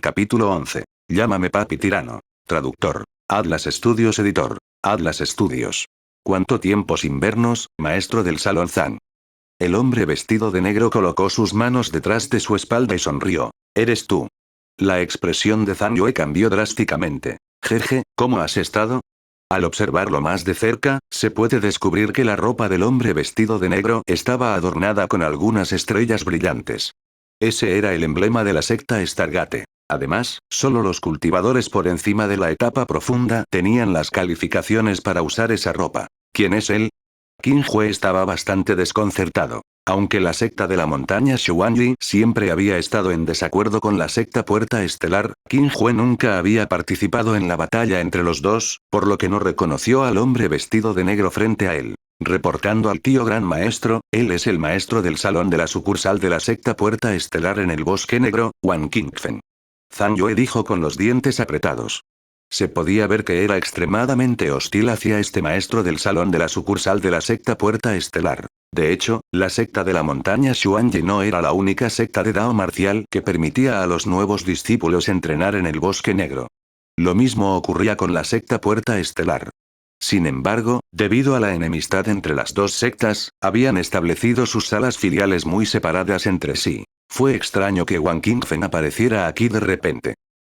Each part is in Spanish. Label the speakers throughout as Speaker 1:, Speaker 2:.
Speaker 1: Capítulo 11. Llámame papi tirano. Traductor. Atlas Studios editor. Atlas Studios. ¿Cuánto tiempo sin vernos, maestro del salón Zan? El hombre vestido de negro colocó sus manos detrás de su espalda y sonrió. ¿Eres tú? La expresión de Zhang Yue cambió drásticamente. Jeje, ¿cómo has estado? Al observarlo más de cerca, se puede descubrir que la ropa del hombre vestido de negro estaba adornada con algunas estrellas brillantes. Ese era el emblema de la secta Stargate. Además, solo los cultivadores por encima de la etapa profunda tenían las calificaciones para usar esa ropa. ¿Quién es él? Qin Hue estaba bastante desconcertado. Aunque la secta de la montaña Xuanyi siempre había estado en desacuerdo con la secta Puerta Estelar, Qin Hue nunca había participado en la batalla entre los dos, por lo que no reconoció al hombre vestido de negro frente a él. Reportando al tío gran maestro, él es el maestro del salón de la sucursal de la secta Puerta Estelar en el Bosque Negro, Wang Qingfen. Zhang Yue dijo con los dientes apretados. Se podía ver que era extremadamente hostil hacia este maestro del salón de la sucursal de la secta Puerta Estelar. De hecho, la secta de la montaña Xuanyi no era la única secta de Dao marcial que permitía a los nuevos discípulos entrenar en el Bosque Negro. Lo mismo ocurría con la secta Puerta Estelar. Sin embargo, debido a la enemistad entre las dos sectas, habían establecido sus salas filiales muy separadas entre sí. Fue extraño que Wang Qingfen apareciera aquí de repente.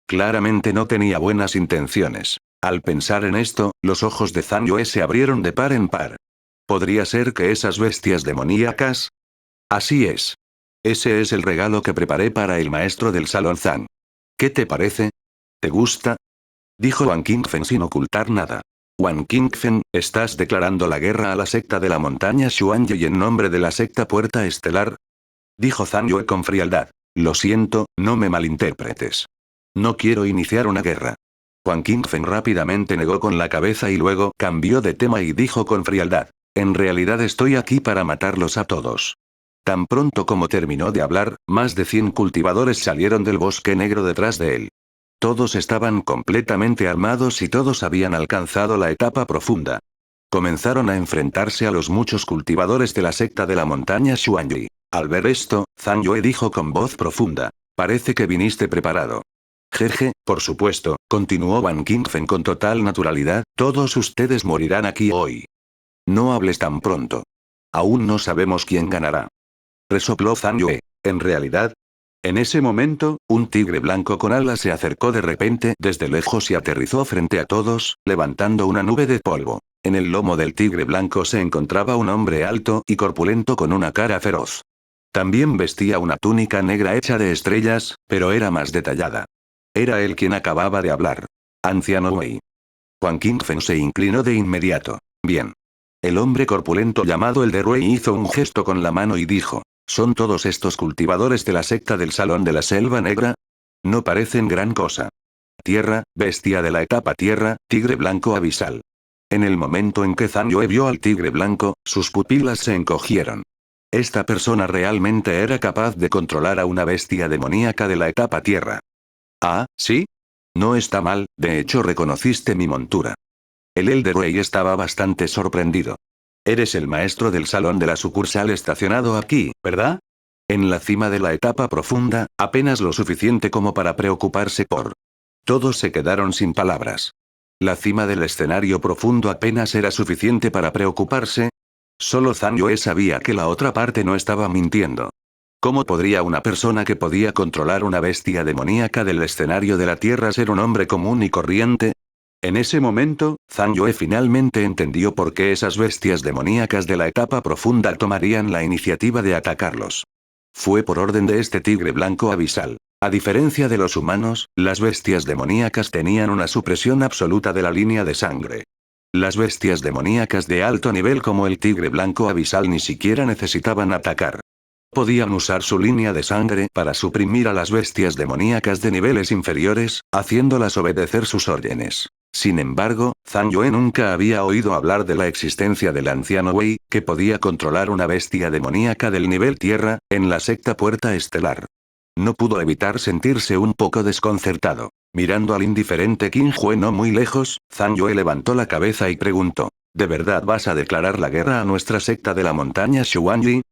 Speaker 1: Claramente no tenía buenas intenciones. Al pensar en esto, los ojos de Zhang Yue se abrieron de par en par. ¿Podría ser que esas bestias demoníacas? Así es. Ese es el regalo que preparé para el maestro del salón Zan. ¿Qué te parece? ¿Te gusta? Dijo Wang Qingfen sin ocultar nada. Wang Qingfen, ¿estás declarando la guerra a la secta de la montaña Xuanyi en nombre de la secta Puerta Estelar? Dijo Zhang Yue con frialdad. Lo siento, no me malinterpretes. No quiero iniciar una guerra. Wang Qingfen rápidamente negó con la cabeza y luego cambió de tema y dijo con frialdad. En realidad estoy aquí para matarlos a todos. Tan pronto como terminó de hablar, más de 100 cultivadores salieron del Bosque Negro detrás de él. Todos estaban completamente armados y todos habían alcanzado la etapa profunda. Comenzaron a enfrentarse a los muchos cultivadores de la secta de la montaña Xuanyi. Al ver esto, Zhang Yue dijo con voz profunda. Parece que viniste preparado. Jeje, por supuesto, continuó Wang Qingfen con total naturalidad, todos ustedes morirán aquí hoy. No hables tan pronto. Aún no sabemos quién ganará. Resopló Zhang Yue. En realidad. En ese momento, un tigre blanco con alas se acercó de repente desde lejos y aterrizó frente a todos, levantando una nube de polvo. En el lomo del tigre blanco se encontraba un hombre alto y corpulento con una cara feroz. También vestía una túnica negra hecha de estrellas, pero era más detallada. Era él quien acababa de hablar. Anciano Wei. Wang Qingfen se inclinó de inmediato. Bien. El hombre corpulento llamado el de Wei hizo un gesto con la mano y dijo. ¿Son todos estos cultivadores de la secta del Salón de la Selva Negra? No parecen gran cosa. Tierra, bestia de la etapa tierra, tigre blanco abisal. En el momento en que Zhang Yue vio al tigre blanco, sus pupilas se encogieron. Esta persona realmente era capaz de controlar a una bestia demoníaca de la etapa tierra. Ah, ¿sí? No está mal, de hecho reconociste mi montura. El Elder Rey estaba bastante sorprendido. Eres el maestro del salón de la sucursal estacionado aquí, ¿verdad? En la cima de la etapa profunda, apenas lo suficiente como para preocuparse por. Todos se quedaron sin palabras. La cima del escenario profundo apenas era suficiente para preocuparse. Solo Zhang Yue sabía que la otra parte no estaba mintiendo. ¿Cómo podría una persona que podía controlar una bestia demoníaca del escenario de la Tierra ser un hombre común y corriente? En ese momento, Zhang Yue finalmente entendió por qué esas bestias demoníacas de la etapa profunda tomarían la iniciativa de atacarlos. Fue por orden de este tigre blanco abisal. A diferencia de los humanos, las bestias demoníacas tenían una supresión absoluta de la línea de sangre. Las bestias demoníacas de alto nivel como el tigre blanco abisal ni siquiera necesitaban atacar. Podían usar su línea de sangre para suprimir a las bestias demoníacas de niveles inferiores, haciéndolas obedecer sus órdenes. Sin embargo, Zhang Yue nunca había oído hablar de la existencia del anciano Wei, que podía controlar una bestia demoníaca del nivel tierra, en la secta Puerta Estelar. No pudo evitar sentirse un poco desconcertado. Mirando al indiferente Qin Hue no muy lejos, Zhang Yue levantó la cabeza y preguntó. ¿De verdad vas a declarar la guerra a nuestra secta de la montaña Xuanyi?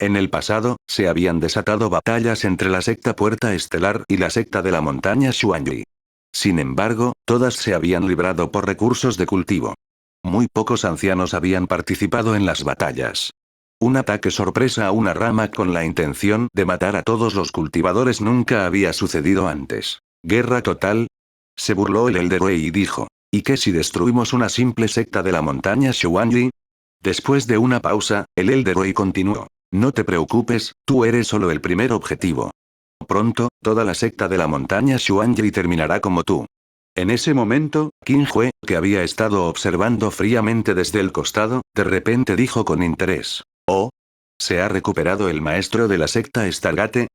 Speaker 1: En el pasado, se habían desatado batallas entre la secta Puerta Estelar y la secta de la montaña Xuanyi. Sin embargo, todas se habían librado por recursos de cultivo. Muy pocos ancianos habían participado en las batallas. Un ataque sorpresa a una rama con la intención de matar a todos los cultivadores nunca había sucedido antes. ¿Guerra total? Se burló el Elder Wei y dijo. ¿Y qué si destruimos una simple secta de la montaña Xuanyi? Después de una pausa, el Elder Wei continuó. No te preocupes, tú eres solo el primer objetivo. Pronto, toda la secta de la montaña Xuanyi terminará como tú. En ese momento, Qin Hue, que había estado observando fríamente desde el costado, de repente dijo con interés. «Oh, ¿se ha recuperado el maestro de la secta Stargate?»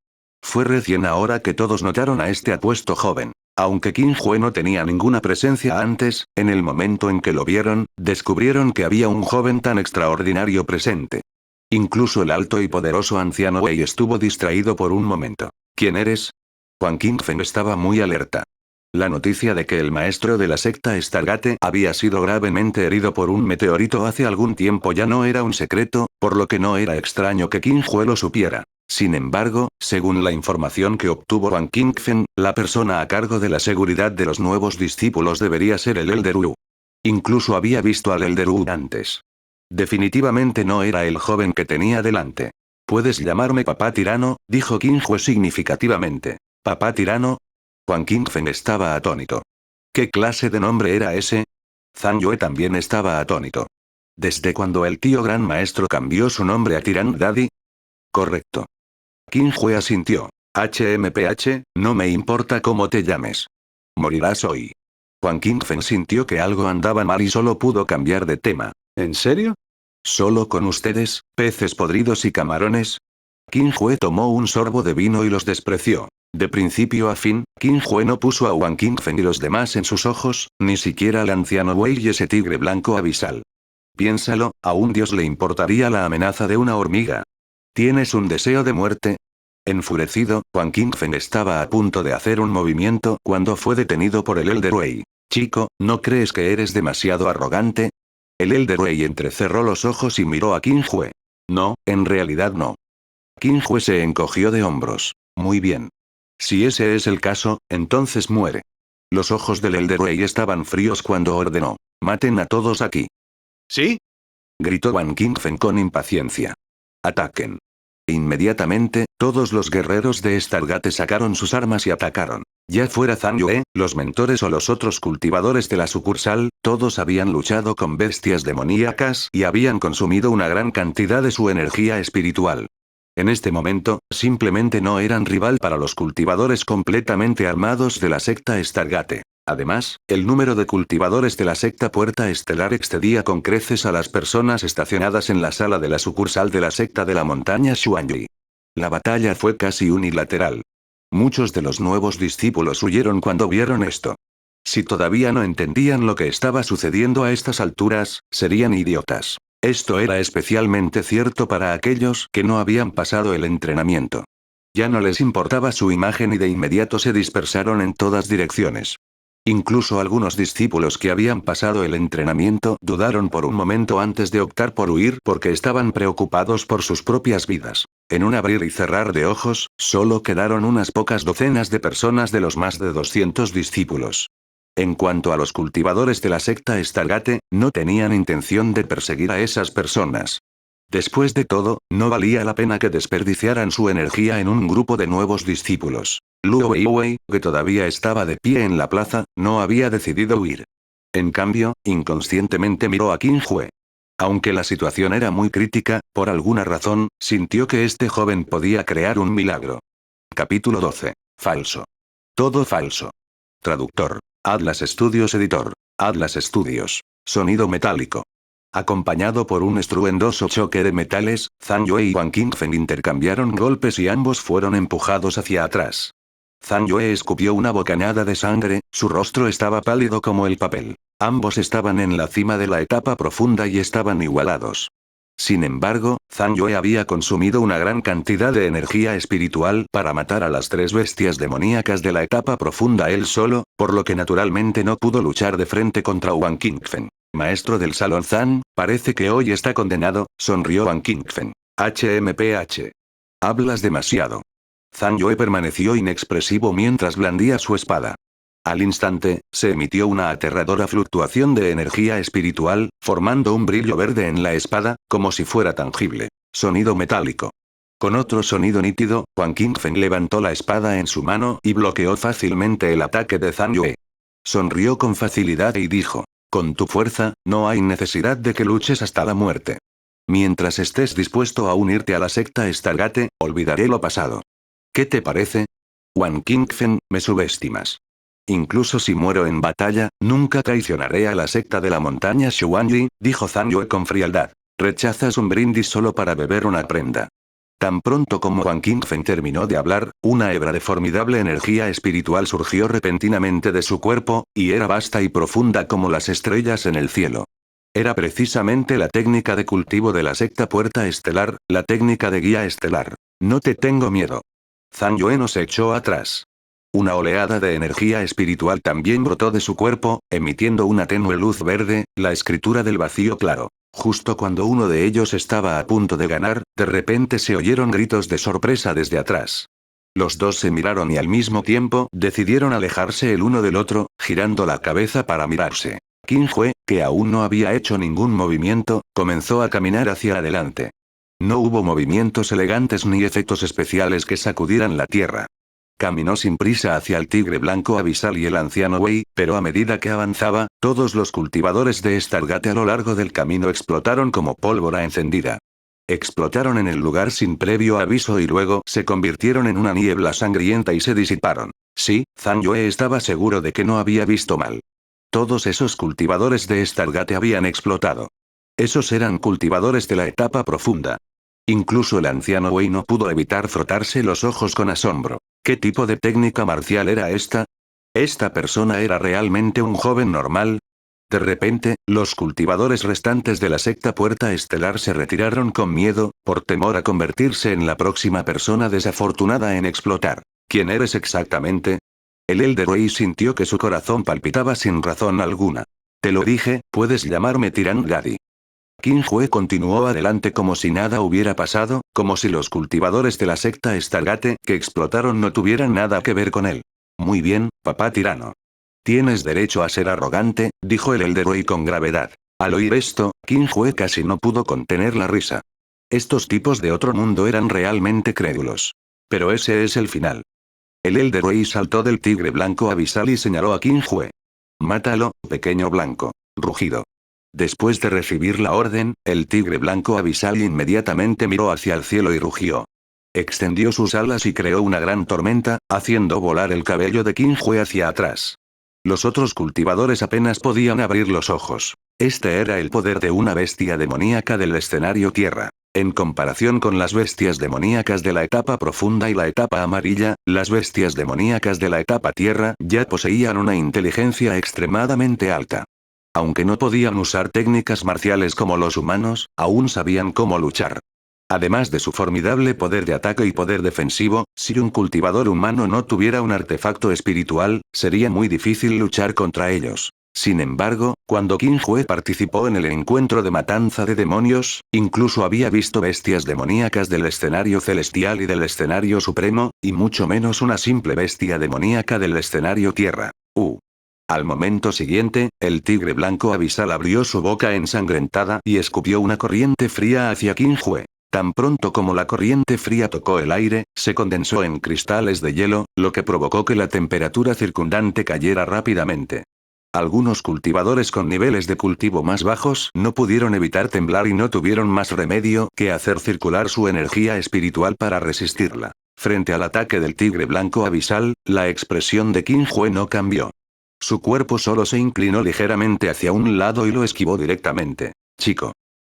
Speaker 1: Fue recién ahora que todos notaron a este apuesto joven. Aunque Qin Hue no tenía ninguna presencia antes, en el momento en que lo vieron, descubrieron que había un joven tan extraordinario presente. Incluso el alto y poderoso anciano Wei estuvo distraído por un momento. ¿Quién eres? Huang Qingfen estaba muy alerta. La noticia de que el maestro de la secta Stargate había sido gravemente herido por un meteorito hace algún tiempo ya no era un secreto, por lo que no era extraño que Qin Hue lo supiera. Sin embargo, según la información que obtuvo Huang Qingfen, la persona a cargo de la seguridad de los nuevos discípulos debería ser el Elder Wu. Incluso había visto al Elder Wu antes. Definitivamente no era el joven que tenía delante. «Puedes llamarme papá tirano», dijo Qin Hue significativamente. «¿Papá tirano?» Huang Qingfen estaba atónito. ¿Qué clase de nombre era ese? Zhang Yue también estaba atónito. ¿Desde cuando el tío gran maestro cambió su nombre a Tiran Daddy? Correcto. Qin Hue asintió. HMPH, no me importa cómo te llames. Morirás hoy. Huang Qingfen sintió que algo andaba mal y solo pudo cambiar de tema. ¿En serio? ¿Solo con ustedes, peces podridos y camarones? Qin Hue tomó un sorbo de vino y los despreció. De principio a fin, Qin Hue no puso a Huang Qingfen y los demás en sus ojos, ni siquiera al anciano Wei y ese tigre blanco abisal. Piénsalo, a un dios le importaría la amenaza de una hormiga. ¿Tienes un deseo de muerte? Enfurecido, Huang Qingfen estaba a punto de hacer un movimiento cuando fue detenido por el Elder Wei. Chico, ¿no crees que eres demasiado arrogante? El Elder Wei entrecerró los ojos y miró a Qin Hue. No, en realidad no. Qin Hue se encogió de hombros. Muy bien. Si ese es el caso, entonces muere. Los ojos del Elder Wei estaban fríos cuando ordenó. Maten a todos aquí. ¿Sí? Gritó Huang Qingfen con impaciencia. Ataquen. Inmediatamente, todos los guerreros de Stargate sacaron sus armas y atacaron. Ya fuera Zhang Yue, los mentores o los otros cultivadores de la sucursal, todos habían luchado con bestias demoníacas y habían consumido una gran cantidad de su energía espiritual. En este momento, simplemente no eran rival para los cultivadores completamente armados de la secta Stargate. Además, el número de cultivadores de la secta Puerta Estelar excedía con creces a las personas estacionadas en la sala de la sucursal de la secta de la montaña Xuanyi. La batalla fue casi unilateral. Muchos de los nuevos discípulos huyeron cuando vieron esto. Si todavía no entendían lo que estaba sucediendo a estas alturas, serían idiotas. Esto era especialmente cierto para aquellos que no habían pasado el entrenamiento. Ya no les importaba su imagen y de inmediato se dispersaron en todas direcciones. Incluso algunos discípulos que habían pasado el entrenamiento dudaron por un momento antes de optar por huir porque estaban preocupados por sus propias vidas. En un abrir y cerrar de ojos, solo quedaron unas pocas docenas de personas de los más de 200 discípulos. En cuanto a los cultivadores de la secta Stargate, no tenían intención de perseguir a esas personas. Después de todo, no valía la pena que desperdiciaran su energía en un grupo de nuevos discípulos. Luo Weiwei, que todavía estaba de pie en la plaza, no había decidido huir. En cambio, inconscientemente miró a Qin Hue. Aunque la situación era muy crítica, por alguna razón, sintió que este joven podía crear un milagro. Capítulo 12. Falso. Todo falso. Traductor. Atlas Studios Editor. Atlas Studios. Sonido metálico. Acompañado por un estruendoso choque de metales, Zhang Yue y Huang Qingfen intercambiaron golpes y ambos fueron empujados hacia atrás. Zhang Yue escupió una bocanada de sangre, su rostro estaba pálido como el papel. Ambos estaban en la cima de la etapa profunda y estaban igualados. Sin embargo, Zhang Yue había consumido una gran cantidad de energía espiritual para matar a las 3 bestias demoníacas de la etapa profunda él solo, por lo que naturalmente no pudo luchar de frente contra Huang Qingfen. Maestro del Salón Zan, parece que hoy está condenado, sonrió Huang Qingfen. HMPH. Hablas demasiado. Zhang Yue permaneció inexpresivo mientras blandía su espada. Al instante, se emitió una aterradora fluctuación de energía espiritual, formando un brillo verde en la espada, como si fuera tangible. Sonido metálico. Con otro sonido nítido, Huang Qingfen levantó la espada en su mano y bloqueó fácilmente el ataque de Zhang Yue. Sonrió con facilidad y dijo: con tu fuerza, no hay necesidad de que luches hasta la muerte. Mientras estés dispuesto a unirte a la secta Stargate, olvidaré lo pasado. ¿Qué te parece? Huang Qingfen, me subestimas. Incluso si muero en batalla, nunca traicionaré a la secta de la montaña Xuanyi, dijo Zhang Yue con frialdad. Rechazas un brindis solo para beber una prenda. Tan pronto como Huang Qingfen terminó de hablar, una hebra de formidable energía espiritual surgió repentinamente de su cuerpo, y era vasta y profunda como las estrellas en el cielo. Era precisamente la técnica de cultivo de la secta Puerta Estelar, la técnica de guía estelar. No te tengo miedo. Zhang Yue no se echó atrás. Una oleada de energía espiritual también brotó de su cuerpo, emitiendo una tenue luz verde, la escritura del vacío claro. Justo cuando uno de ellos estaba a punto de ganar, de repente se oyeron gritos de sorpresa desde atrás. Los dos se miraron y al mismo tiempo decidieron alejarse el uno del otro, girando la cabeza para mirarse. Qin Hue, que aún no había hecho ningún movimiento, comenzó a caminar hacia adelante. No hubo movimientos elegantes ni efectos especiales que sacudieran la tierra. Caminó sin prisa hacia el tigre blanco abisal y el anciano Wei, pero a medida que avanzaba, todos los cultivadores de Stargate a lo largo del camino explotaron como pólvora encendida. Explotaron en el lugar sin previo aviso y luego se convirtieron en una niebla sangrienta y se disiparon. Sí, Zhang Yue estaba seguro de que no había visto mal. Todos esos cultivadores de Stargate habían explotado. Esos eran cultivadores de la etapa profunda. Incluso el anciano Wei no pudo evitar frotarse los ojos con asombro. ¿Qué tipo de técnica marcial era esta? ¿Esta persona era realmente un joven normal? De repente, los cultivadores restantes de la secta Puerta Estelar se retiraron con miedo, por temor a convertirse en la próxima persona desafortunada en explotar. ¿Quién eres exactamente? El Elder Wei sintió que su corazón palpitaba sin razón alguna. Te lo dije, puedes llamarme Tirán Gadi. Qin Hue continuó adelante como si nada hubiera pasado, como si los cultivadores de la secta Stargate que explotaron no tuvieran nada que ver con él. Muy bien, papá tirano. Tienes derecho a ser arrogante, dijo el Elder Wei con gravedad. Al oír esto, Qin Hue casi no pudo contener la risa. Estos tipos de otro mundo eran realmente crédulos. Pero ese es el final. El Elder Wei saltó del tigre blanco abisal y señaló a Qin Hue. Mátalo, pequeño blanco. Rugido. Después de recibir la orden, el tigre blanco abisal inmediatamente miró hacia el cielo y rugió. Extendió sus alas y creó una gran tormenta, haciendo volar el cabello de Qin Hue hacia atrás. Los otros cultivadores apenas podían abrir los ojos. Este era el poder de una bestia demoníaca del escenario Tierra. En comparación con las bestias demoníacas de la etapa profunda y la etapa amarilla, las bestias demoníacas de la etapa Tierra ya poseían una inteligencia extremadamente alta. Aunque no podían usar técnicas marciales como los humanos, aún sabían cómo luchar. Además de su formidable poder de ataque y poder defensivo, si un cultivador humano no tuviera un artefacto espiritual, sería muy difícil luchar contra ellos. Sin embargo, cuando Qin Hue participó en el encuentro de matanza de demonios, incluso había visto bestias demoníacas del escenario celestial y del escenario supremo, y mucho menos una simple bestia demoníaca del escenario Tierra. Al momento siguiente, el tigre blanco abisal abrió su boca ensangrentada y escupió una corriente fría hacia Qin Hue. Tan pronto como la corriente fría tocó el aire, se condensó en cristales de hielo, lo que provocó que la temperatura circundante cayera rápidamente. Algunos cultivadores con niveles de cultivo más bajos no pudieron evitar temblar y no tuvieron más remedio que hacer circular su energía espiritual para resistirla. Frente al ataque del tigre blanco abisal, la expresión de Qin Hue no cambió. Su cuerpo solo se inclinó ligeramente hacia un lado y lo esquivó directamente. Chico.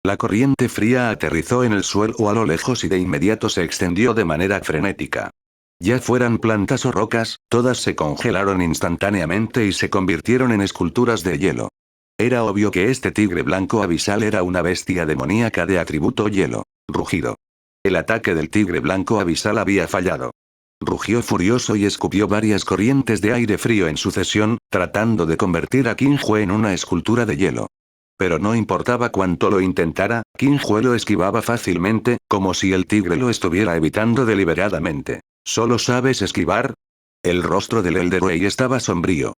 Speaker 1: La corriente fría aterrizó en el suelo a lo lejos y de inmediato se extendió de manera frenética. Ya fueran plantas o rocas, todas se congelaron instantáneamente y se convirtieron en esculturas de hielo. Era obvio que este tigre blanco abisal era una bestia demoníaca de atributo hielo. Rugido. El ataque del tigre blanco abisal había fallado. Rugió furioso y escupió varias corrientes de aire frío en sucesión, tratando de convertir a Qin Hue en una escultura de hielo. Pero no importaba cuánto lo intentara, Qin Hue lo esquivaba fácilmente, como si el tigre lo estuviera evitando deliberadamente. ¿Solo sabes esquivar? El rostro del Elder Wei estaba sombrío.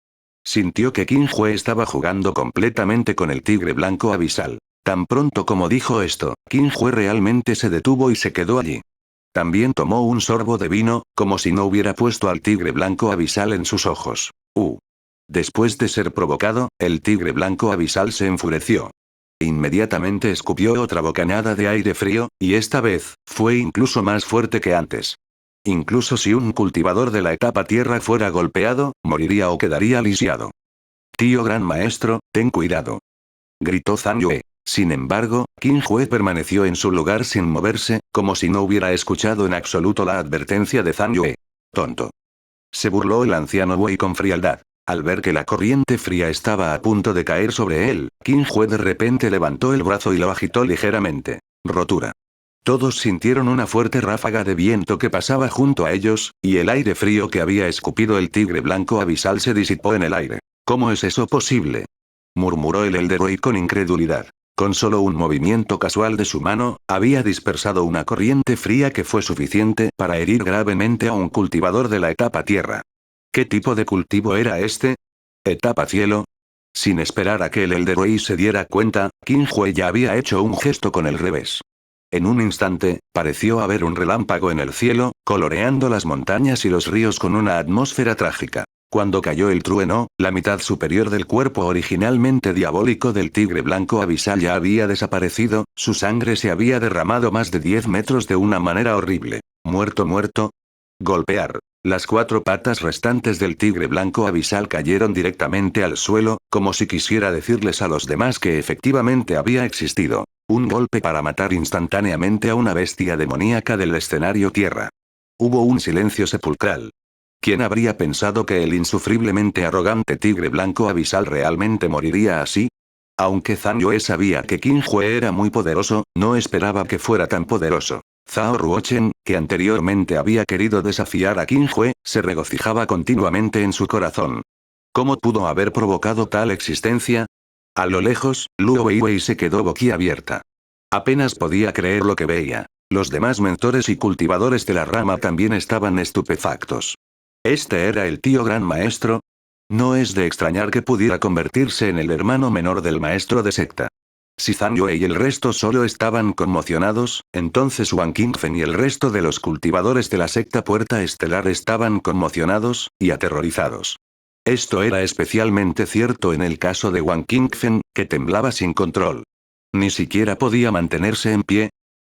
Speaker 1: Sintió que Qin Hue estaba jugando completamente con el tigre blanco abisal. Tan pronto como dijo esto, Qin Hue realmente se detuvo y se quedó allí. También tomó un sorbo de vino, como si no hubiera puesto al tigre blanco abisal en sus ojos. Después de ser provocado, el tigre blanco abisal se enfureció. Inmediatamente escupió otra bocanada de aire frío, y esta vez, fue incluso más fuerte que antes. Incluso si un cultivador de la etapa tierra fuera golpeado, moriría o quedaría lisiado. Tío gran maestro, ten cuidado. Gritó Zhang Yue. Sin embargo, Qin Hue permaneció en su lugar sin moverse, como si no hubiera escuchado en absoluto la advertencia de Zhang Yue. Tonto. Se burló el anciano Wei con frialdad. Al ver que la corriente fría estaba a punto de caer sobre él, Qin Hue de repente levantó el brazo y lo agitó ligeramente. Rotura. Todos sintieron una fuerte ráfaga de viento que pasaba junto a ellos, y el aire frío que había escupido el tigre blanco abisal se disipó en el aire. ¿Cómo es eso posible? Murmuró el Elder Wei con incredulidad. Con solo un movimiento casual de su mano, había dispersado una corriente fría que fue suficiente para herir gravemente a un cultivador de la etapa tierra. ¿Qué tipo de cultivo era este? ¿Etapa cielo? Sin esperar a que el Elder Wei se diera cuenta, Qin Hue ya había hecho un gesto con el revés. En un instante, pareció haber un relámpago en el cielo, coloreando las montañas y los ríos con una atmósfera trágica. Cuando cayó el trueno, la mitad superior del cuerpo originalmente diabólico del tigre blanco abisal ya había desaparecido, su sangre se había derramado más de 10 metros de una manera horrible. Muerto. Golpear. Las 4 patas restantes del tigre blanco abisal cayeron directamente al suelo, como si quisiera decirles a los demás que efectivamente había existido. Un golpe para matar instantáneamente a una bestia demoníaca del escenario tierra. Hubo un silencio sepulcral. ¿Quién habría pensado que el insufriblemente arrogante tigre blanco abisal realmente moriría así? Aunque Zhang Yue sabía que Qin Hue era muy poderoso, no esperaba que fuera tan poderoso. Zhao Ruochen, que anteriormente había querido desafiar a Qin Hue, se regocijaba continuamente en su corazón. ¿Cómo pudo haber provocado tal existencia? A lo lejos, Luo Weiwei se quedó boquiabierta. Apenas podía creer lo que veía. Los demás mentores y cultivadores de la rama también estaban estupefactos. ¿Este era el tío gran maestro? No es de extrañar que pudiera convertirse en el hermano menor del maestro de secta. Si Zhang Yue y el resto solo estaban conmocionados, entonces Wang Qingfen y el resto de los cultivadores de la secta Puerta Estelar estaban conmocionados, y aterrorizados. Esto era especialmente cierto en el caso de Wang Qingfen, que temblaba sin control. Ni siquiera podía mantenerse en pie.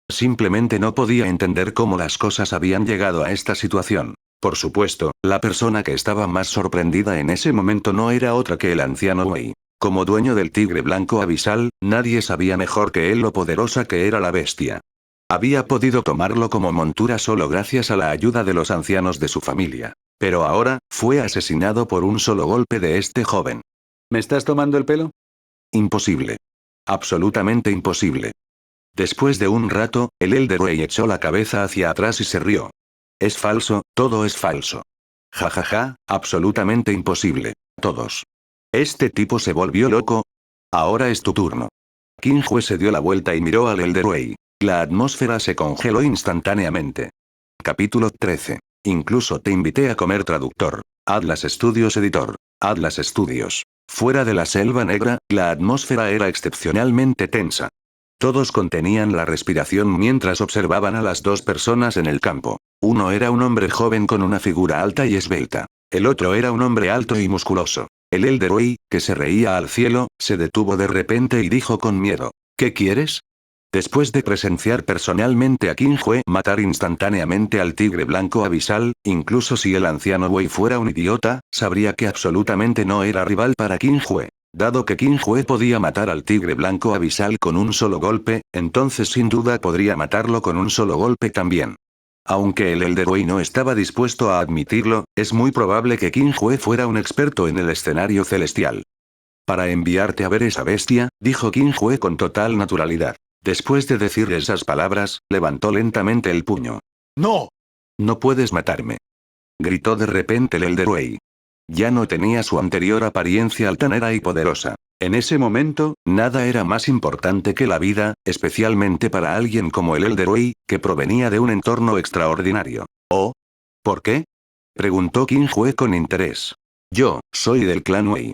Speaker 1: Simplemente no podía entender cómo las cosas habían llegado a esta situación. Por supuesto, la persona que estaba más sorprendida en ese momento no era otra que el anciano Wei. Como dueño del tigre blanco abisal, nadie sabía mejor que él lo poderosa que era la bestia. Había podido tomarlo como montura solo gracias a la ayuda de los ancianos de su familia. Pero ahora, fue asesinado por un solo golpe de este joven. ¿Me estás tomando el pelo? Imposible. Absolutamente imposible. Después de un rato, el Elder Wei echó la cabeza hacia atrás y se rió. Es falso, todo es falso. Ja, absolutamente imposible. Todos. ¿Este tipo se volvió loco? Ahora es tu turno. Qin Hue se dio la vuelta y miró al Elder Wei. La atmósfera se congeló instantáneamente. Capítulo 13. Incluso te invité a comer traductor. Atlas Studios editor. Atlas Studios. Fuera de la selva negra, la atmósfera era excepcionalmente tensa. Todos contenían la respiración mientras observaban a las 2 personas en el campo. Uno era un hombre joven con una figura alta y esbelta. El otro era un hombre alto y musculoso. El Elder Wei, que se reía al cielo, se detuvo de repente y dijo con miedo: ¿Qué quieres? Después de presenciar personalmente a Qin Hue matar instantáneamente al tigre blanco abisal, incluso si el anciano Wei fuera un idiota, sabría que absolutamente no era rival para Qin Hue. Dado que Qin Hue podía matar al tigre blanco abisal con un solo golpe, entonces sin duda podría matarlo con un solo golpe también. Aunque el Elder Wei no estaba dispuesto a admitirlo, es muy probable que Qin Hue fuera un experto en el escenario celestial. Para enviarte a ver esa bestia, dijo Qin Hue con total naturalidad. Después de decir esas palabras, levantó lentamente el puño. ¡No! No puedes matarme. Gritó de repente el Elder Wei. Ya no tenía su anterior apariencia altanera y poderosa. En ese momento, nada era más importante que la vida, especialmente para alguien como el Elder Wei, que provenía de un entorno extraordinario. ¿Oh? ¿Por qué? Preguntó Qin Hue con interés. Yo, soy del clan Wei.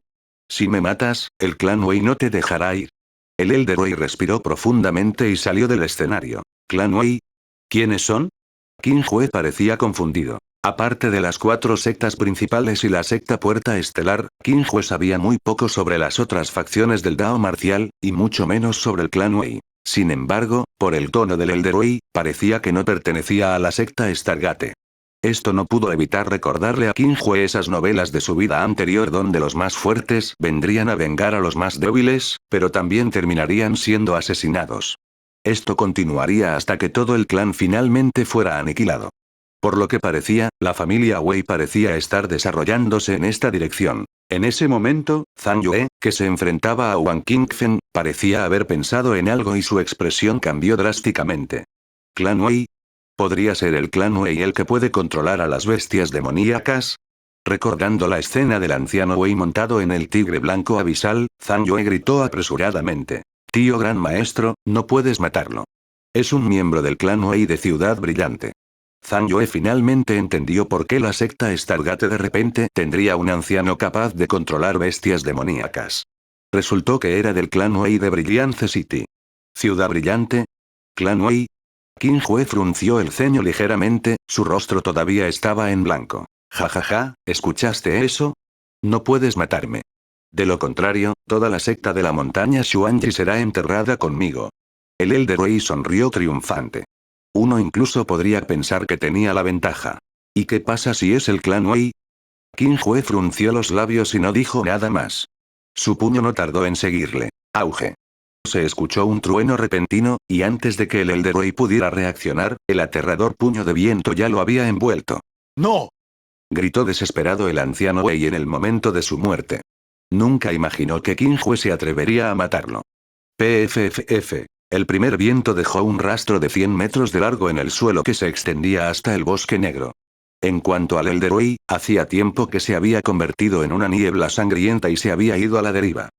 Speaker 1: Si me matas, el clan Wei no te dejará ir. El Elder Wei respiró profundamente y salió del escenario. ¿Clan Wei? ¿Quiénes son? Qin Hue parecía confundido. Aparte de las 4 sectas principales y la secta Puerta Estelar, Qin Hue sabía muy poco sobre las otras facciones del Dao marcial, y mucho menos sobre el clan Wei. Sin embargo, por el tono del Elder Wei, parecía que no pertenecía a la secta Stargate. Esto no pudo evitar recordarle a Qin Hue esas novelas de su vida anterior donde los más fuertes vendrían a vengar a los más débiles, pero también terminarían siendo asesinados. Esto continuaría hasta que todo el clan finalmente fuera aniquilado. Por lo que parecía, la familia Wei parecía estar desarrollándose en esta dirección. En ese momento, Zhang Yue, que se enfrentaba a Wang Qingfen, parecía haber pensado en algo y su expresión cambió drásticamente. ¿Clan Wei? ¿Podría ser el clan Wei el que puede controlar a las bestias demoníacas? Recordando la escena del anciano Wei montado en el tigre blanco abisal, Zhang Yue gritó apresuradamente. Tío gran maestro, no puedes matarlo. Es un miembro del clan Wei de Ciudad Brillante. Zhang Yue finalmente entendió por qué la secta Stargate de repente tendría un anciano capaz de controlar bestias demoníacas. Resultó que era del clan Wei de Brillance City. ¿Ciudad Brillante? ¿Clan Wei? Qin Hue frunció el ceño ligeramente, su rostro todavía estaba en blanco. Ja, ¿escuchaste eso? No puedes matarme. De lo contrario, toda la secta de la montaña Xuanji será enterrada conmigo. El Elder Wei sonrió triunfante. Uno incluso podría pensar que tenía la ventaja. ¿Y qué pasa si es el clan Wei? Qin Hue frunció los labios y no dijo nada más. Su puño no tardó en seguirle. Auge. Se escuchó un trueno repentino, y antes de que el Elder Wei pudiera reaccionar, el aterrador puño de viento ya lo había envuelto. ¡No! Gritó desesperado el anciano Wei en el momento de su muerte. Nunca imaginó que Qin Hue se atrevería a matarlo. PFFF. El primer viento dejó un rastro de 100 metros de largo en el suelo que se extendía hasta el bosque negro. En cuanto al Elder Wei, hacía tiempo que se había convertido en una niebla sangrienta y se había ido a la deriva.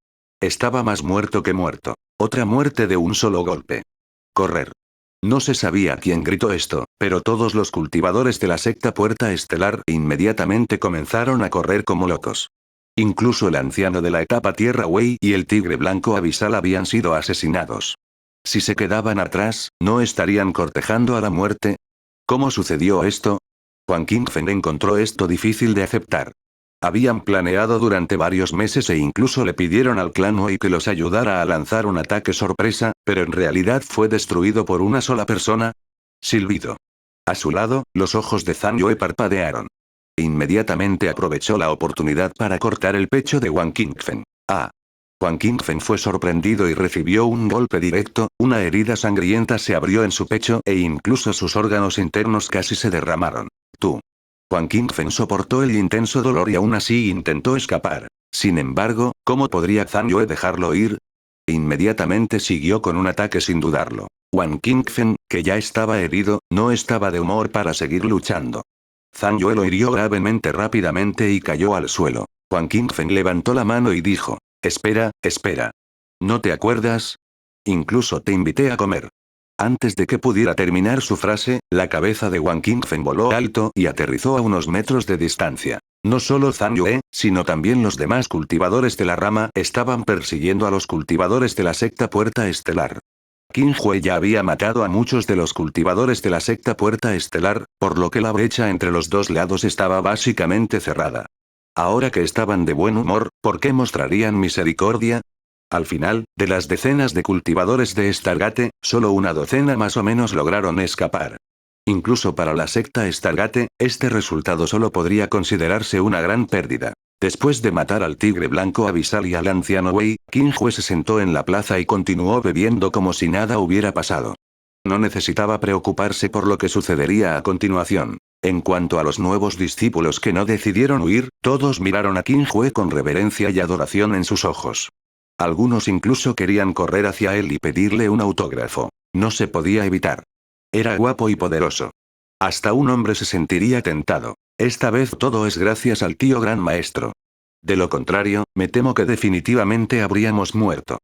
Speaker 1: Estaba más muerto que muerto. Otra muerte de un solo golpe. Correr. No se sabía quién gritó esto, pero todos los cultivadores de la secta Puerta Estelar inmediatamente comenzaron a correr como locos. Incluso el anciano de la etapa Tierra Wei y el tigre blanco abisal habían sido asesinados. Si se quedaban atrás, ¿no estarían cortejando a la muerte? ¿Cómo sucedió esto? Wang Qingfen encontró esto difícil de aceptar. Habían planeado durante varios meses e incluso le pidieron al clan Wei que los ayudara a lanzar un ataque sorpresa, pero en realidad fue destruido por una sola persona. Silbido. A su lado, los ojos de Zhang Yue parpadearon. Inmediatamente aprovechó la oportunidad para cortar el pecho de Wang Qingfen. ¡Ah! Wang Qingfen fue sorprendido y recibió un golpe directo, una herida sangrienta se abrió en su pecho e incluso sus órganos internos casi se derramaron. Tú. Wang Qingfen soportó el intenso dolor y aún así intentó escapar. Sin embargo, ¿cómo podría Zhang Yue dejarlo ir? Inmediatamente siguió con un ataque sin dudarlo. Wang Qingfen, que ya estaba herido, no estaba de humor para seguir luchando. Zhang Yue lo hirió gravemente rápidamente y cayó al suelo. Wang Qingfen levantó la mano y dijo. Espera. ¿No te acuerdas? Incluso te invité a comer. Antes de que pudiera terminar su frase, la cabeza de Wang Qingfen voló alto y aterrizó a unos metros de distancia. No solo Zhang Yue, sino también los demás cultivadores de la rama estaban persiguiendo a los cultivadores de la secta Puerta Estelar. Qin Hue ya había matado a muchos de los cultivadores de la secta Puerta Estelar, por lo que la brecha entre los dos lados estaba básicamente cerrada. Ahora que estaban de buen humor, ¿por qué mostrarían misericordia? Al final, de las decenas de cultivadores de Stargate, solo una docena más o menos lograron escapar. Incluso para la secta Stargate, este resultado solo podría considerarse una gran pérdida. Después de matar al tigre blanco abisal y al anciano Wei, Qin Hue se sentó en la plaza y continuó bebiendo como si nada hubiera pasado. No necesitaba preocuparse por lo que sucedería a continuación. En cuanto a los nuevos discípulos que no decidieron huir, todos miraron a Qin Hue con reverencia y adoración en sus ojos. Algunos incluso querían correr hacia él y pedirle un autógrafo. No se podía evitar. Era guapo y poderoso. Hasta un hombre se sentiría tentado. Esta vez todo es gracias al tío gran maestro. De lo contrario, me temo que definitivamente habríamos muerto.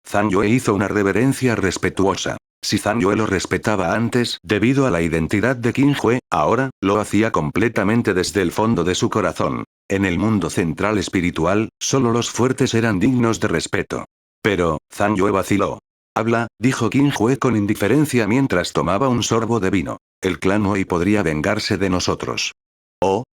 Speaker 1: Zhang Yue hizo una reverencia respetuosa. Si Zhang Yue lo respetaba antes debido a la identidad de Qin Hue, ahora, lo hacía completamente desde el fondo de su corazón. En el mundo central espiritual, solo los fuertes eran dignos de respeto. Pero, Zhang Yue vaciló. Habla, dijo Qin Hue con indiferencia mientras tomaba un sorbo de vino. El clan Wei podría vengarse de nosotros. ¿Oh?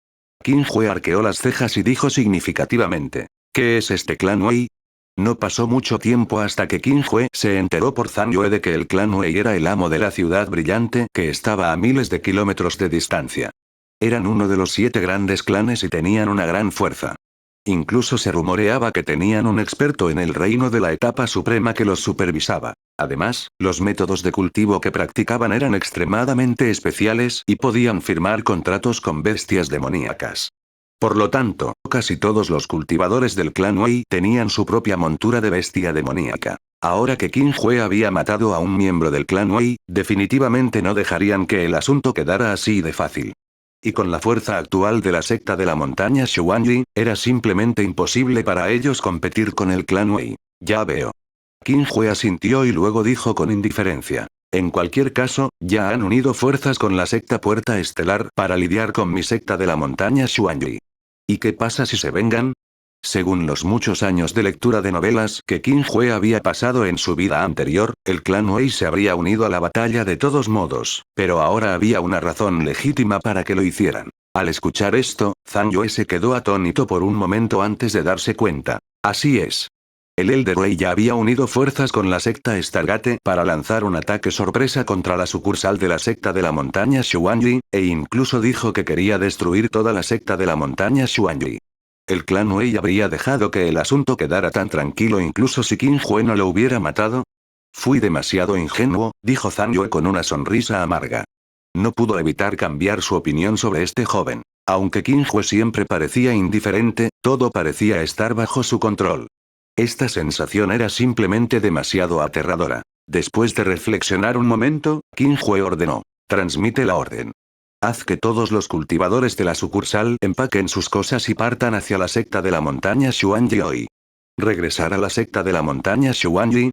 Speaker 1: Qin Hue arqueó las cejas y dijo significativamente. ¿Qué es este clan Wei? No pasó mucho tiempo hasta que Qin Hue se enteró por Zhang Yue de que el clan Wei era el amo de la ciudad brillante que estaba a miles de kilómetros de distancia. Eran uno de los 7 grandes clanes y tenían una gran fuerza. Incluso se rumoreaba que tenían un experto en el reino de la etapa suprema que los supervisaba. Además, los métodos de cultivo que practicaban eran extremadamente especiales y podían firmar contratos con bestias demoníacas. Por lo tanto, casi todos los cultivadores del clan Wei tenían su propia montura de bestia demoníaca. Ahora que Qin Hue había matado a un miembro del clan Wei, definitivamente no dejarían que el asunto quedara así de fácil. Y con la fuerza actual de la secta de la montaña Xuanyi, era simplemente imposible para ellos competir con el clan Wei. Ya veo. Qin Hue asintió y luego dijo con indiferencia. En cualquier caso, ya han unido fuerzas con la secta Puerta Estelar para lidiar con mi secta de la montaña Xuanyi. ¿Y qué pasa si se vengan? Según los muchos años de lectura de novelas que Qin Hue había pasado en su vida anterior, el clan Wei se habría unido a la batalla de todos modos, pero ahora había una razón legítima para que lo hicieran. Al escuchar esto, Zhang Yue se quedó atónito por un momento antes de darse cuenta. Así es. El Elder Rey ya había unido fuerzas con la secta Stargate para lanzar un ataque sorpresa contra la sucursal de la secta de la montaña Xuanyi, e incluso dijo que quería destruir toda la secta de la montaña Xuanyi. ¿El clan Wei habría dejado que el asunto quedara tan tranquilo incluso si Qin Hue no lo hubiera matado? Fui demasiado ingenuo, dijo Zhang Yue con una sonrisa amarga. No pudo evitar cambiar su opinión sobre este joven. Aunque Qin Hue siempre parecía indiferente, todo parecía estar bajo su control. Esta sensación era simplemente demasiado aterradora. Después de reflexionar un momento, Qin Hue ordenó. Transmite la orden. Haz que todos los cultivadores de la sucursal empaquen sus cosas y partan hacia la secta de la montaña Xuanyi hoy. ¿Regresar a la secta de la montaña Xuanyi?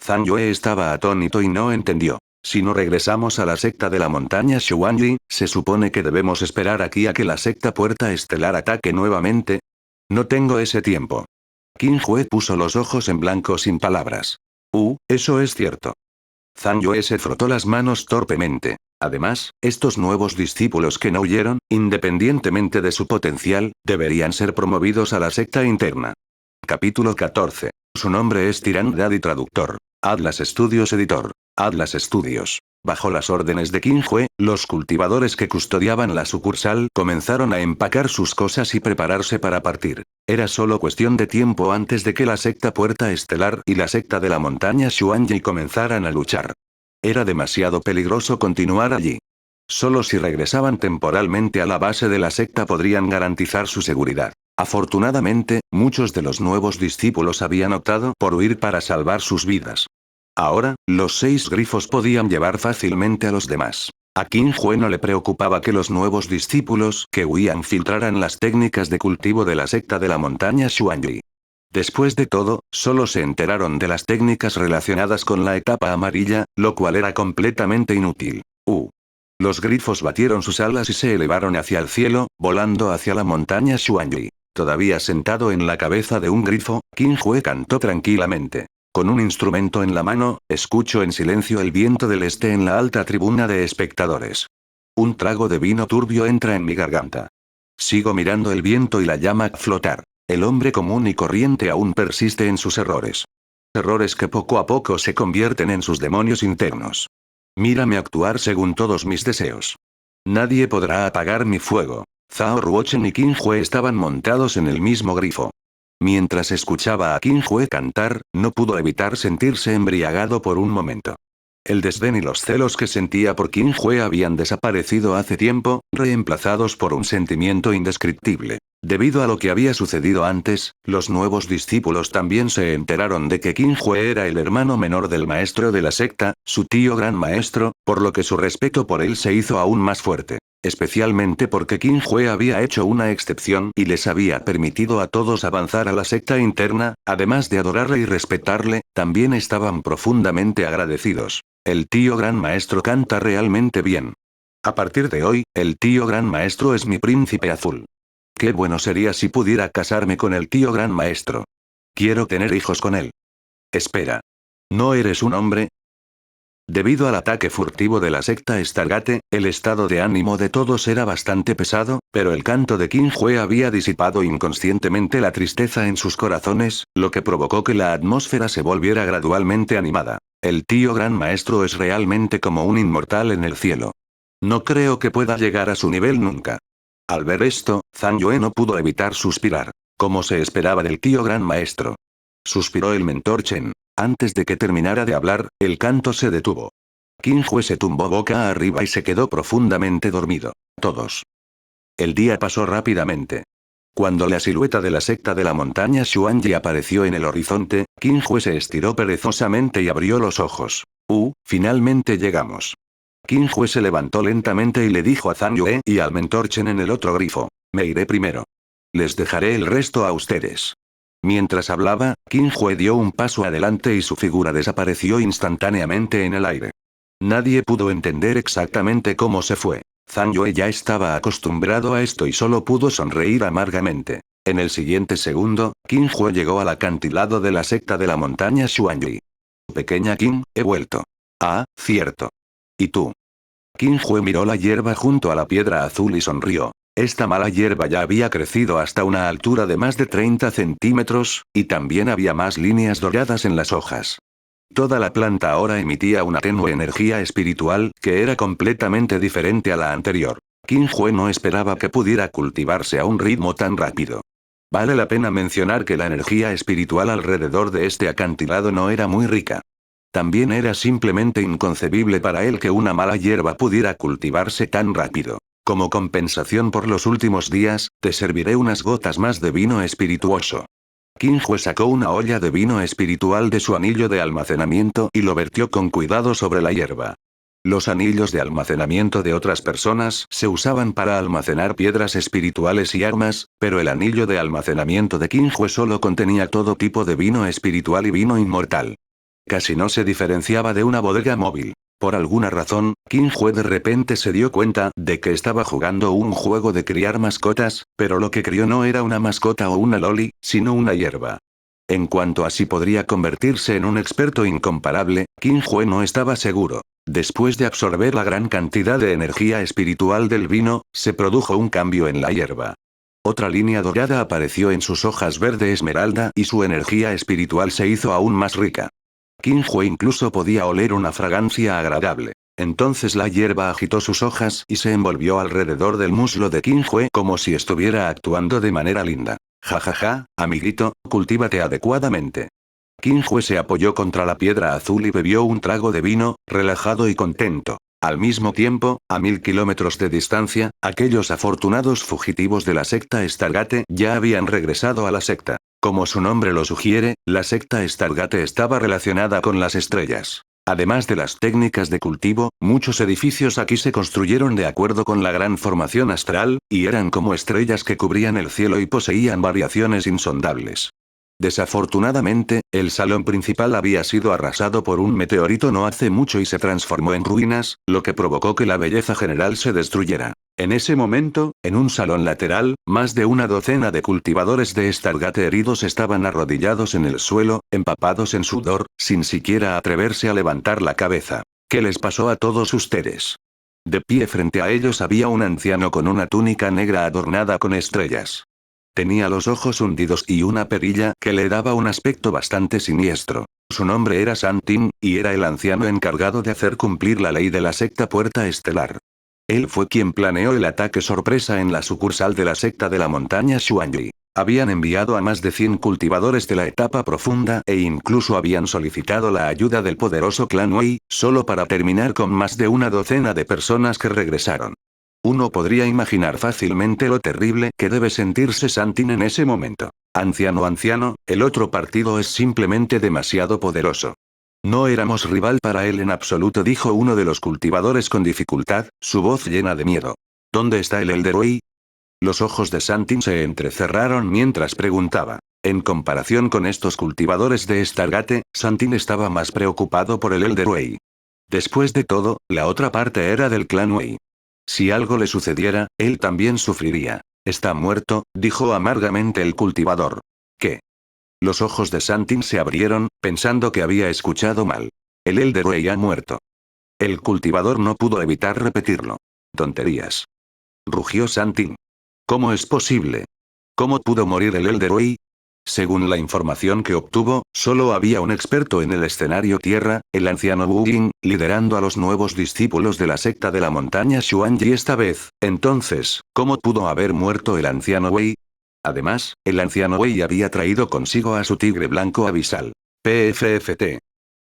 Speaker 1: Zhang Yue estaba atónito y no entendió. Si no regresamos a la secta de la montaña Xuanyi, se supone que debemos esperar aquí a que la secta Puerta Estelar ataque nuevamente. No tengo ese tiempo. Qin Hue puso los ojos en blanco sin palabras. Eso es cierto. Zhang Yue se frotó las manos torpemente. Además, estos nuevos discípulos que no huyeron, independientemente de su potencial, deberían ser promovidos a la secta interna. Capítulo 14. Su nombre es Tirán Daddy Traductor. Atlas Studios Editor. Atlas Studios. Bajo las órdenes de Qin Hue, los cultivadores que custodiaban la sucursal comenzaron a empacar sus cosas y prepararse para partir. Era solo cuestión de tiempo antes de que la secta Puerta Estelar y la secta de la montaña Xuanyi comenzaran a luchar. Era demasiado peligroso continuar allí. Solo si regresaban temporalmente a la base de la secta podrían garantizar su seguridad. Afortunadamente, muchos de los nuevos discípulos habían optado por huir para salvar sus vidas. Ahora, los 6 grifos podían llevar fácilmente a los demás. A Qin Hue no le preocupaba que los nuevos discípulos que huían filtraran las técnicas de cultivo de la secta de la montaña Xuanyi. Después de todo, solo se enteraron de las técnicas relacionadas con la etapa amarilla, lo cual era completamente inútil. Los grifos batieron sus alas y se elevaron hacia el cielo, volando hacia la montaña Xuanyi. Todavía sentado en la cabeza de un grifo, Qin Hue cantó tranquilamente. Con un instrumento en la mano, escucho en silencio el viento del este en la alta tribuna de espectadores. Un trago de vino turbio entra en mi garganta. Sigo mirando el viento y la llama flotar. El hombre común y corriente aún persiste en sus errores. Errores que poco a poco se convierten en sus demonios internos. Mírame actuar según todos mis deseos. Nadie podrá apagar mi fuego. Zhao Ruochen y Qin Hue estaban montados en el mismo grifo. Mientras escuchaba a Qin Hue cantar, no pudo evitar sentirse embriagado por un momento. El desdén y los celos que sentía por Qin Hue habían desaparecido hace tiempo, reemplazados por un sentimiento indescriptible. Debido a lo que había sucedido antes, los nuevos discípulos también se enteraron de que Qin Hue era el hermano menor del maestro de la secta, su tío gran maestro, por lo que su respeto por él se hizo aún más fuerte. especialmente porque Qin Hue había hecho una excepción y les había permitido a todos avanzar a la secta interna, además de adorarle y respetarle, también estaban profundamente agradecidos. El tío Gran Maestro canta realmente bien. A partir de hoy, el tío Gran Maestro es mi príncipe azul. Qué bueno sería si pudiera casarme con el tío Gran Maestro. Quiero tener hijos con él. Espera. ¿No eres un hombre? Debido al ataque furtivo de la secta Stargate, el estado de ánimo de todos era bastante pesado, pero el canto de Qin Hue había disipado inconscientemente la tristeza en sus corazones, lo que provocó que la atmósfera se volviera gradualmente animada. El tío Gran Maestro es realmente como un inmortal en el cielo. No creo que pueda llegar a su nivel nunca. Al ver esto, Zhang Yue no pudo evitar suspirar. Como se esperaba del tío Gran Maestro. Suspiró el mentor Chen. Antes de que terminara de hablar, el canto se detuvo. Qin Hue se tumbó boca arriba y se quedó profundamente dormido. Todos. El día pasó rápidamente. Cuando la silueta de la secta de la montaña Xuanji apareció en el horizonte, Qin Hue se estiró perezosamente y abrió los ojos. Finalmente llegamos. Qin Hue se levantó lentamente y le dijo a Zhang Yue y al mentor Chen en el otro grifo. Me iré primero. Les dejaré el resto a ustedes. Mientras hablaba, Qin Hue dio un paso adelante y su figura desapareció instantáneamente en el aire. Nadie pudo entender exactamente cómo se fue. Zhang Yue ya estaba acostumbrado a esto y solo pudo sonreír amargamente. En el siguiente segundo, Qin Hue llegó al acantilado de la secta de la montaña Xuanji. Pequeña Qin, he vuelto. Ah, cierto. ¿Y tú? Qin Hue miró la hierba junto a la piedra azul y sonrió. Esta mala hierba ya había crecido hasta una altura de más de 30 centímetros, y también había más líneas doradas en las hojas. Toda la planta ahora emitía una tenue energía espiritual, que era completamente diferente a la anterior. Qin Hue no esperaba que pudiera cultivarse a un ritmo tan rápido. Vale la pena mencionar que la energía espiritual alrededor de este acantilado no era muy rica. También era simplemente inconcebible para él que una mala hierba pudiera cultivarse tan rápido. Como compensación por los últimos días, te serviré unas gotas más de vino espirituoso. Qin Hue sacó una olla de vino espiritual de su anillo de almacenamiento y lo vertió con cuidado sobre la hierba. Los anillos de almacenamiento de otras personas se usaban para almacenar piedras espirituales y armas, pero el anillo de almacenamiento de Qin Hue solo contenía todo tipo de vino espiritual y vino inmortal. Casi no se diferenciaba de una bodega móvil. Por alguna razón, Qin Hue de repente se dio cuenta de que estaba jugando un juego de criar mascotas, pero lo que crió no era una mascota o una loli, sino una hierba. En cuanto a si podría convertirse en un experto incomparable, Qin Hue no estaba seguro. Después de absorber la gran cantidad de energía espiritual del vino, se produjo un cambio en la hierba. Otra línea dorada apareció en sus hojas verde esmeralda y su energía espiritual se hizo aún más rica. Qin Hue incluso podía oler una fragancia agradable. Entonces la hierba agitó sus hojas y se envolvió alrededor del muslo de Qin Hue como si estuviera actuando de manera linda. Jajaja, amiguito, cultívate adecuadamente. Qin Hue se apoyó contra la piedra azul y bebió un trago de vino, relajado y contento. Al mismo tiempo, a 1000 kilómetros de distancia, aquellos afortunados fugitivos de la secta Stargate ya habían regresado a la secta. Como su nombre lo sugiere, la secta Stargate estaba relacionada con las estrellas. Además de las técnicas de cultivo, muchos edificios aquí se construyeron de acuerdo con la gran formación astral, y eran como estrellas que cubrían el cielo y poseían variaciones insondables. Desafortunadamente, el salón principal había sido arrasado por un meteorito no hace mucho y se transformó en ruinas, lo que provocó que la belleza general se destruyera. En ese momento, en un salón lateral, más de una docena de cultivadores de Stargate heridos estaban arrodillados en el suelo, empapados en sudor, sin siquiera atreverse a levantar la cabeza. ¿Qué les pasó a todos ustedes? De pie frente a ellos había un anciano con una túnica negra adornada con estrellas. Tenía los ojos hundidos y una perilla que le daba un aspecto bastante siniestro. Su nombre era Santin, y era el anciano encargado de hacer cumplir la ley de la secta Puerta Estelar. Él fue quien planeó el ataque sorpresa en la sucursal de la secta de la montaña Xuanji. Habían enviado a más de 100 cultivadores de la etapa profunda e incluso habían solicitado la ayuda del poderoso clan Wei, solo para terminar con más de una docena de personas que regresaron. Uno podría imaginar fácilmente lo terrible que debe sentirse Santin en ese momento. Anciano, el otro partido es simplemente demasiado poderoso. No éramos rival para él en absoluto, dijo uno de los cultivadores con dificultad, su voz llena de miedo. ¿Dónde está el Elder Way? Los ojos de Santin se entrecerraron mientras preguntaba. En comparación con estos cultivadores de Stargate, Santin estaba más preocupado por el Elder Way. Después de todo, la otra parte era del clan Wei. Si algo le sucediera, él también sufriría. Está muerto, dijo amargamente el cultivador. ¿Qué? Los ojos de Santin se abrieron, pensando que había escuchado mal. El Elder Way ha muerto. El cultivador no pudo evitar repetirlo. Tonterías. Rugió Santin. ¿Cómo es posible? ¿Cómo pudo morir el Elder Way? Según la información que obtuvo, solo había un experto en el escenario Tierra, el anciano Wu Ying, liderando a los nuevos discípulos de la secta de la montaña Xuanji esta vez. Entonces, ¿cómo pudo haber muerto el anciano Wei? Además, el anciano Wei había traído consigo a su tigre blanco abisal. PFFT.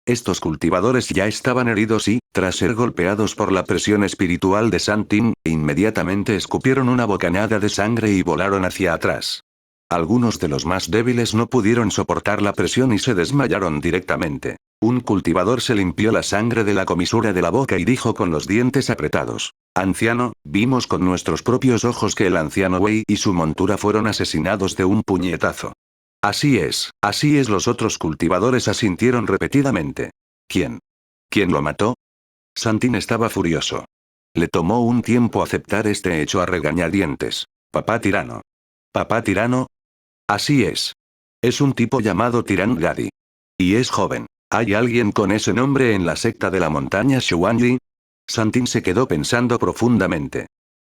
Speaker 1: Estos cultivadores ya estaban heridos y, tras ser golpeados por la presión espiritual de Santin, inmediatamente escupieron una bocanada de sangre y volaron hacia atrás. Algunos de los más débiles no pudieron soportar la presión y se desmayaron directamente. Un cultivador se limpió la sangre de la comisura de la boca y dijo con los dientes apretados. Anciano, vimos con nuestros propios ojos que el anciano Wei y su montura fueron asesinados de un puñetazo. Así es, los otros cultivadores asintieron repetidamente. ¿Quién? ¿Quién lo mató? Santin estaba furioso. Le tomó un tiempo aceptar este hecho a regañadientes. Papá tirano. ¿Papá tirano? Así es. Es un tipo llamado Tirán Gadi. Y es joven. ¿Hay alguien con ese nombre en la secta de la montaña Xuanji? Santin se quedó pensando profundamente.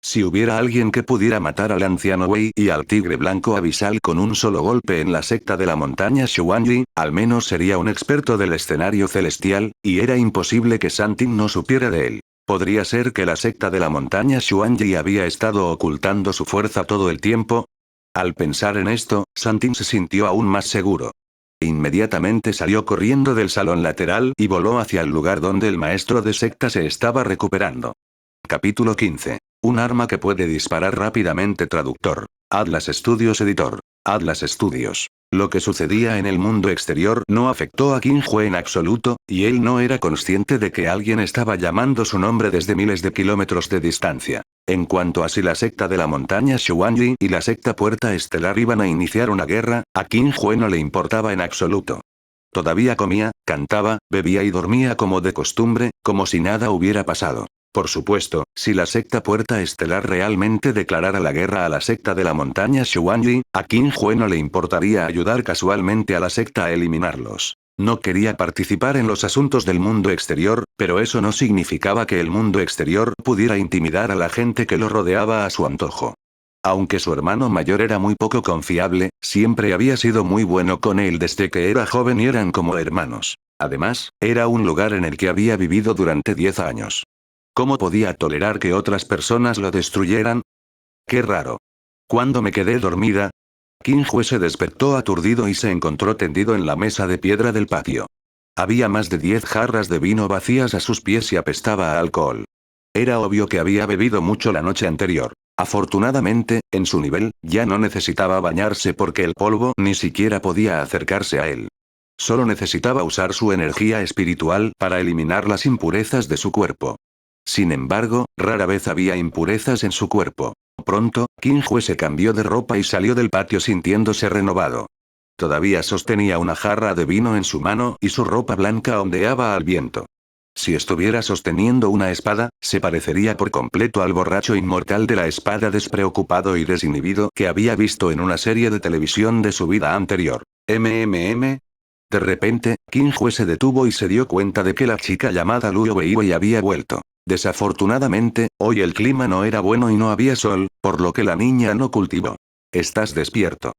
Speaker 1: Si hubiera alguien que pudiera matar al anciano Wei y al tigre blanco abisal con un solo golpe en la secta de la montaña Xuanji, al menos sería un experto del escenario celestial, y era imposible que Santin no supiera de él. ¿Podría ser que la secta de la montaña Xuanji había estado ocultando su fuerza todo el tiempo? Al pensar en esto, Santin se sintió aún más seguro. Inmediatamente salió corriendo del salón lateral y voló hacia el lugar donde el maestro de secta se estaba recuperando. Capítulo 15. Un arma que puede disparar rápidamente. Traductor. Atlas Studios Editor. Atlas Studios. Lo que sucedía en el mundo exterior no afectó a Qin Hue en absoluto, y él no era consciente de que alguien estaba llamando su nombre desde miles de kilómetros de distancia. En cuanto a si la secta de la montaña Xuanji y la secta Puerta Estelar iban a iniciar una guerra, a Qin Hue no le importaba en absoluto. Todavía comía, cantaba, bebía y dormía como de costumbre, como si nada hubiera pasado. Por supuesto, si la secta Puerta Estelar realmente declarara la guerra a la secta de la montaña Xuanji, a Qin Hue no le importaría ayudar casualmente a la secta a eliminarlos. No quería participar en los asuntos del mundo exterior, pero eso no significaba que el mundo exterior pudiera intimidar a la gente que lo rodeaba a su antojo. Aunque su hermano mayor era muy poco confiable, siempre había sido muy bueno con él desde que era joven y eran como hermanos. Además, era un lugar en el que había vivido durante 10 años. ¿Cómo podía tolerar que otras personas lo destruyeran? Qué raro. Cuando me quedé dormida, Qin Hue se despertó aturdido y se encontró tendido en la mesa de piedra del patio. Había más de 10 jarras de vino vacías a sus pies y apestaba a alcohol. Era obvio que había bebido mucho la noche anterior. Afortunadamente, en su nivel, ya no necesitaba bañarse porque el polvo ni siquiera podía acercarse a él. Solo necesitaba usar su energía espiritual para eliminar las impurezas de su cuerpo. Sin embargo, rara vez había impurezas en su cuerpo. Pronto, Qin Hue se cambió de ropa y salió del patio sintiéndose renovado. Todavía sostenía una jarra de vino en su mano y su ropa blanca ondeaba al viento. Si estuviera sosteniendo una espada, se parecería por completo al borracho inmortal de la espada despreocupado y desinhibido que había visto en una serie de televisión de su vida anterior. De repente, Qin Hue se detuvo y se dio cuenta de que la chica llamada Luo Weiwei había vuelto. Desafortunadamente, hoy el clima no era bueno y no había sol, por lo que la niña no cultivó. ¿Estás despierto?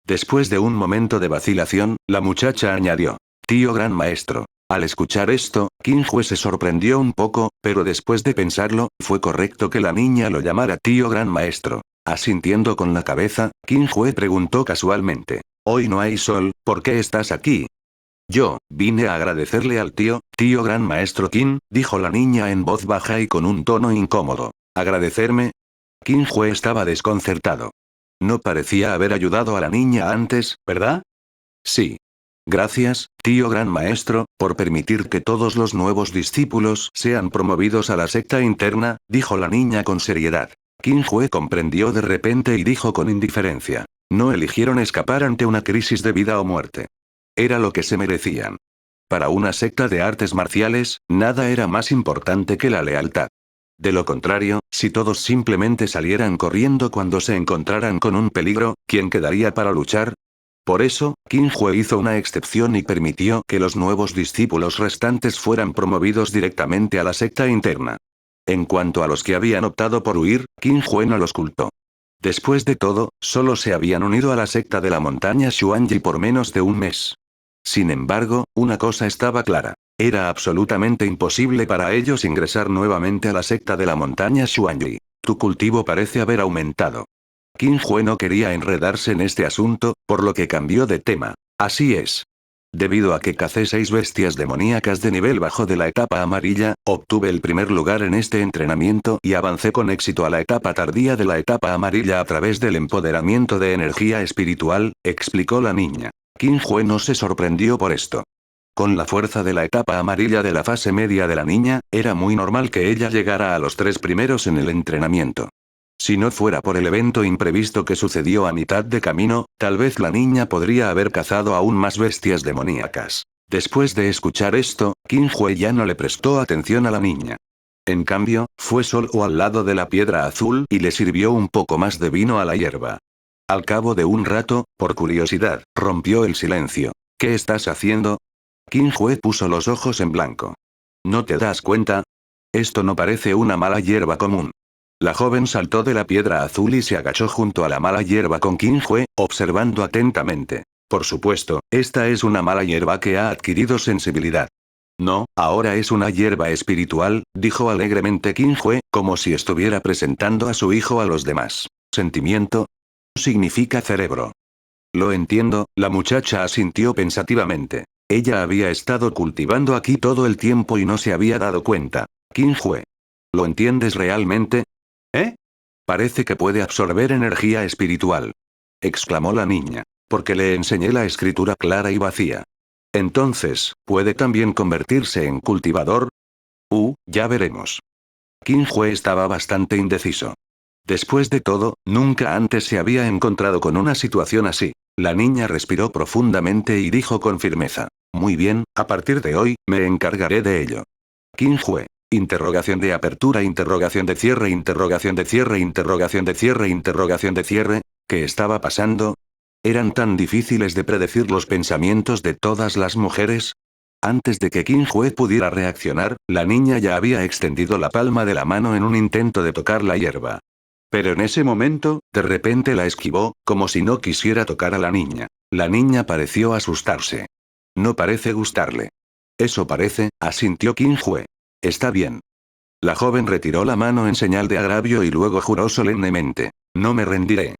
Speaker 1: Después de un momento de vacilación, la muchacha añadió. Tío gran maestro. Al escuchar esto, Qin Hue se sorprendió un poco, pero después de pensarlo, fue correcto que la niña lo llamara tío gran maestro. Asintiendo con la cabeza, Qin Hue preguntó casualmente. Hoy no hay sol, ¿por qué estás aquí? Yo, vine a agradecerle al tío gran maestro Qin, dijo la niña en voz baja y con un tono incómodo. ¿Agradecerme? Qin Hue estaba desconcertado. No parecía haber ayudado a la niña antes, ¿verdad? Sí. Gracias, tío gran maestro, por permitir que todos los nuevos discípulos sean promovidos a la secta interna, dijo la niña con seriedad. Qin Hue comprendió de repente y dijo con indiferencia. No eligieron escapar ante una crisis de vida o muerte. Era lo que se merecían. Para una secta de artes marciales, nada era más importante que la lealtad. De lo contrario, si todos simplemente salieran corriendo cuando se encontraran con un peligro, ¿quién quedaría para luchar? Por eso, Qin Hue hizo una excepción y permitió que los nuevos discípulos restantes fueran promovidos directamente a la secta interna. En cuanto a los que habían optado por huir, Qin Hue no los culpó. Después de todo, solo se habían unido a la secta de la montaña Xuanji por menos de un mes. Sin embargo, una cosa estaba clara. Era absolutamente imposible para ellos ingresar nuevamente a la secta de la montaña Xuanji. Tu cultivo parece haber aumentado. Qin Hue no quería enredarse en este asunto, por lo que cambió de tema. Así es. Debido a que cacé 6 bestias demoníacas de nivel bajo de la etapa amarilla, obtuve el primer lugar en este entrenamiento y avancé con éxito a la etapa tardía de la etapa amarilla a través del empoderamiento de energía espiritual, explicó la niña. Qin Hue no se sorprendió por esto. Con la fuerza de la etapa amarilla de la fase media de la niña, era muy normal que ella llegara a los 3 primeros en el entrenamiento. Si no fuera por el evento imprevisto que sucedió a mitad de camino, tal vez la niña podría haber cazado aún más bestias demoníacas. Después de escuchar esto, Qin Hue ya no le prestó atención a la niña. En cambio, fue solo al lado de la piedra azul y le sirvió un poco más de vino a la hierba. Al cabo de un rato, por curiosidad, rompió el silencio. ¿Qué estás haciendo? Qin Hue puso los ojos en blanco. ¿No te das cuenta? Esto no parece una mala hierba común. La joven saltó de la piedra azul y se agachó junto a la mala hierba con Qin Hue, observando atentamente. Por supuesto, esta es una mala hierba que ha adquirido sensibilidad. No, ahora es una hierba espiritual, dijo alegremente Qin Hue, como si estuviera presentando a su hijo a los demás. ¿Sentimiento? Significa cerebro. Lo entiendo, la muchacha asintió pensativamente. Ella había estado cultivando aquí todo el tiempo y no se había dado cuenta. Qin Hue. ¿Lo entiendes realmente? ¿Eh? Parece que puede absorber energía espiritual. Exclamó la niña. Porque le enseñé la escritura clara y vacía. Entonces, ¿puede también convertirse en cultivador? Ya veremos. Qin Hue estaba bastante indeciso. Después de todo, nunca antes se había encontrado con una situación así. La niña respiró profundamente y dijo con firmeza. Muy bien, a partir de hoy, me encargaré de ello. Qin Hue. Interrogación de apertura, interrogación de cierre, interrogación de cierre, interrogación de cierre, interrogación de cierre. ¿Qué estaba pasando? ¿Eran tan difíciles de predecir los pensamientos de todas las mujeres? Antes de que Qin Hue pudiera reaccionar, la niña ya había extendido la palma de la mano en un intento de tocar la hierba. Pero en ese momento, de repente la esquivó, como si no quisiera tocar a la niña. La niña pareció asustarse. No parece gustarle. Eso parece, asintió Qin Hue. Está bien. La joven retiró la mano en señal de agravio y luego juró solemnemente. No me rendiré.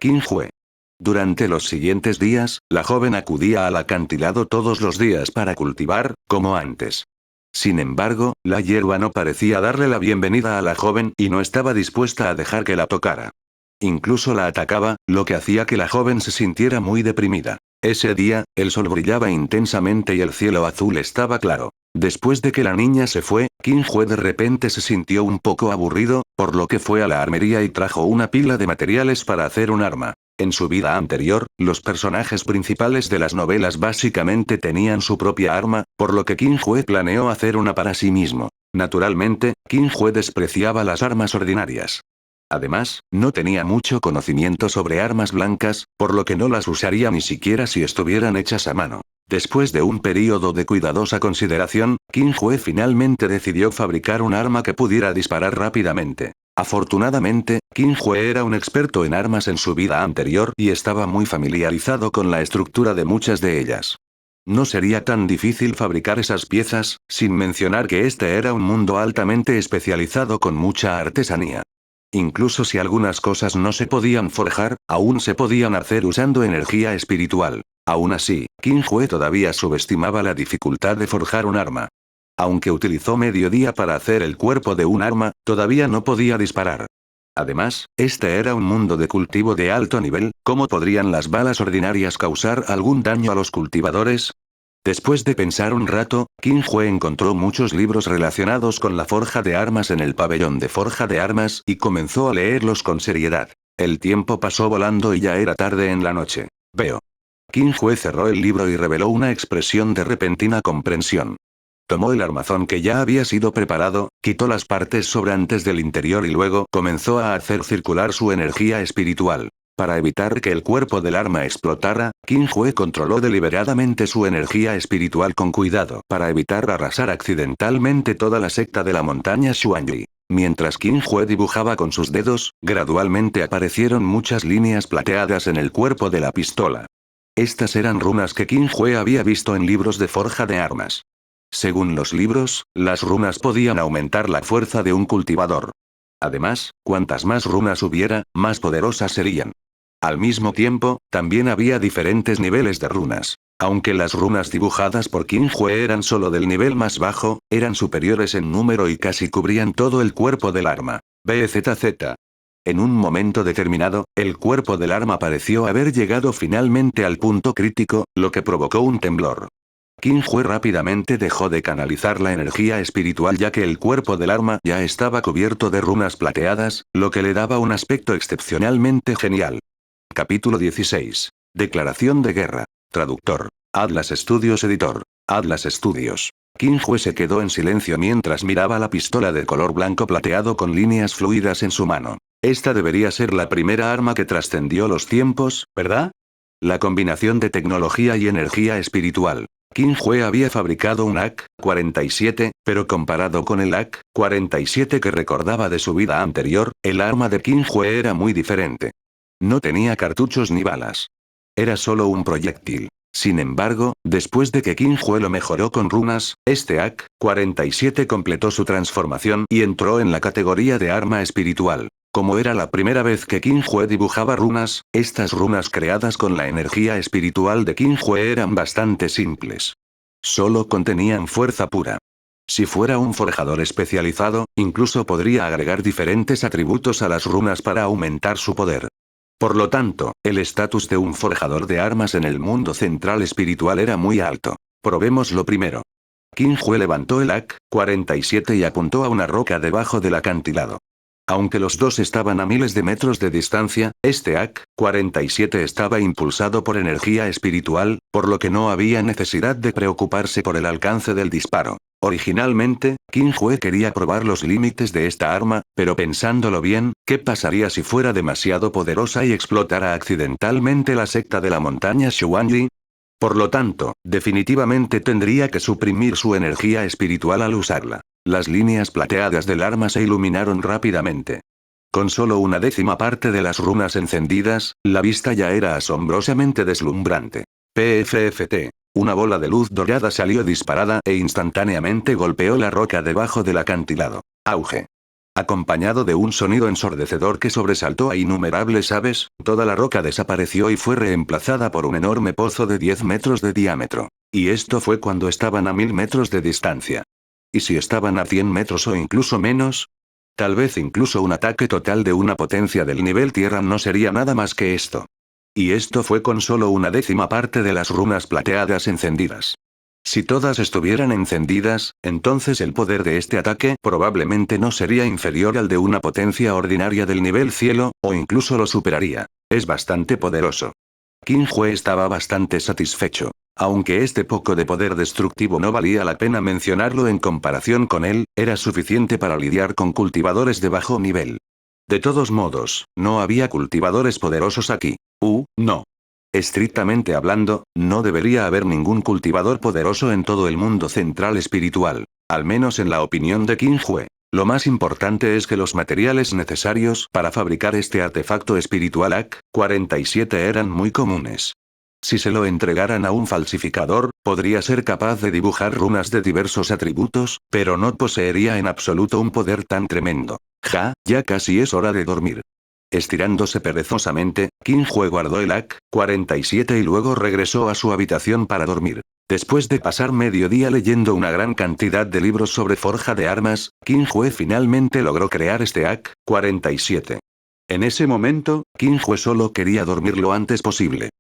Speaker 1: Qin Hue. Durante los siguientes días, la joven acudía al acantilado todos los días para cultivar, como antes. Sin embargo, la hierba no parecía darle la bienvenida a la joven y no estaba dispuesta a dejar que la tocara. Incluso la atacaba, lo que hacía que la joven se sintiera muy deprimida. Ese día, el sol brillaba intensamente y el cielo azul estaba claro. Después de que la niña se fue, Qin Hue de repente se sintió un poco aburrido, por lo que fue a la armería y trajo una pila de materiales para hacer un arma. En su vida anterior, los personajes principales de las novelas básicamente tenían su propia arma, por lo que Qin Hue planeó hacer una para sí mismo. Naturalmente, Qin Hue despreciaba las armas ordinarias. Además, no tenía mucho conocimiento sobre armas blancas, por lo que no las usaría ni siquiera si estuvieran hechas a mano. Después de un período de cuidadosa consideración, Qin Hue finalmente decidió fabricar un arma que pudiera disparar rápidamente. Afortunadamente, Qin Hue era un experto en armas en su vida anterior y estaba muy familiarizado con la estructura de muchas de ellas. No sería tan difícil fabricar esas piezas, sin mencionar que este era un mundo altamente especializado con mucha artesanía. Incluso si algunas cosas no se podían forjar, aún se podían hacer usando energía espiritual. Aún así, Qin Hue todavía subestimaba la dificultad de forjar un arma. Aunque utilizó medio día para hacer el cuerpo de un arma, todavía no podía disparar. Además, este era un mundo de cultivo de alto nivel, ¿cómo podrían las balas ordinarias causar algún daño a los cultivadores? Después de pensar un rato, Qin Hue encontró muchos libros relacionados con la forja de armas en el pabellón de forja de armas y comenzó a leerlos con seriedad. El tiempo pasó volando y ya era tarde en la noche. Veo. Qin Hue cerró el libro y reveló una expresión de repentina comprensión. Tomó el armazón que ya había sido preparado, quitó las partes sobrantes del interior y luego comenzó a hacer circular su energía espiritual. Para evitar que el cuerpo del arma explotara, Qin Hue controló deliberadamente su energía espiritual con cuidado para evitar arrasar accidentalmente toda la secta de la montaña Xuanyi. Mientras Qin Hue dibujaba con sus dedos, gradualmente aparecieron muchas líneas plateadas en el cuerpo de la pistola. Estas eran runas que Qin Hue había visto en libros de forja de armas. Según los libros, las runas podían aumentar la fuerza de un cultivador. Además, cuantas más runas hubiera, más poderosas serían. Al mismo tiempo, también había diferentes niveles de runas. Aunque las runas dibujadas por Qin Hue eran solo del nivel más bajo, eran superiores en número y casi cubrían todo el cuerpo del arma. BZZ. En un momento determinado, el cuerpo del arma pareció haber llegado finalmente al punto crítico, lo que provocó un temblor. Qin Hue rápidamente dejó de canalizar la energía espiritual ya que el cuerpo del arma ya estaba cubierto de runas plateadas, lo que le daba un aspecto excepcionalmente genial. Capítulo 16. Declaración de guerra. Traductor. Atlas Studios Editor. Atlas Studios. Qin Hue se quedó en silencio mientras miraba la pistola de color blanco plateado con líneas fluidas en su mano. Esta debería ser la primera arma que trascendió los tiempos, ¿verdad? La combinación de tecnología y energía espiritual. Qin Hue había fabricado un AK-47, pero comparado con el AK-47 que recordaba de su vida anterior, el arma de Qin Hue era muy diferente. No tenía cartuchos ni balas. Era solo un proyectil. Sin embargo, después de que Qin Hue lo mejoró con runas, este AK-47 completó su transformación y entró en la categoría de arma espiritual. Como era la primera vez que Qin Hue dibujaba runas, estas runas creadas con la energía espiritual de Qin Hue eran bastante simples. Solo contenían fuerza pura. Si fuera un forjador especializado, incluso podría agregar diferentes atributos a las runas para aumentar su poder. Por lo tanto, el estatus de un forjador de armas en el mundo central espiritual era muy alto. Probémoslo primero. Qin Hue levantó el AK-47 y apuntó a una roca debajo del acantilado. Aunque los dos estaban a miles de metros de distancia, este AK-47 estaba impulsado por energía espiritual, por lo que no había necesidad de preocuparse por el alcance del disparo. Originalmente, Qin Hue quería probar los límites de esta arma, pero pensándolo bien, ¿qué pasaría si fuera demasiado poderosa y explotara accidentalmente la secta de la montaña Xuanyi? Por lo tanto, definitivamente tendría que suprimir su energía espiritual al usarla. Las líneas plateadas del arma se iluminaron rápidamente. Con solo una décima parte de las runas encendidas, la vista ya era asombrosamente deslumbrante. PFFT. Una bola de luz dorada salió disparada e instantáneamente golpeó la roca debajo del acantilado. Auge. Acompañado de un sonido ensordecedor que sobresaltó a innumerables aves, toda la roca desapareció y fue reemplazada por un enorme pozo de 10 metros de diámetro. Y esto fue cuando estaban a 1000 metros de distancia. ¿Y si estaban a 100 metros o incluso menos? Tal vez incluso un ataque total de una potencia del nivel tierra no sería nada más que esto. Y esto fue con solo una décima parte de las runas plateadas encendidas. Si todas estuvieran encendidas, entonces el poder de este ataque probablemente no sería inferior al de una potencia ordinaria del nivel cielo, o incluso lo superaría. Es bastante poderoso. Qin Hue estaba bastante satisfecho. Aunque este poco de poder destructivo no valía la pena mencionarlo en comparación con él, era suficiente para lidiar con cultivadores de bajo nivel. De todos modos, no había cultivadores poderosos aquí. No. Estrictamente hablando, no debería haber ningún cultivador poderoso en todo el mundo central espiritual, al menos en la opinión de Qin Hue. Lo más importante es que los materiales necesarios para fabricar este artefacto espiritual AK-47 eran muy comunes. Si se lo entregaran a un falsificador, podría ser capaz de dibujar runas de diversos atributos, pero no poseería en absoluto un poder tan tremendo. Ya casi es hora de dormir. Estirándose perezosamente, Qin Hue guardó el AK-47 y luego regresó a su habitación para dormir. Después de pasar medio día leyendo una gran cantidad de libros sobre forja de armas, Qin Hue finalmente logró crear este AK-47. En ese momento, Qin Hue solo quería dormir lo antes posible.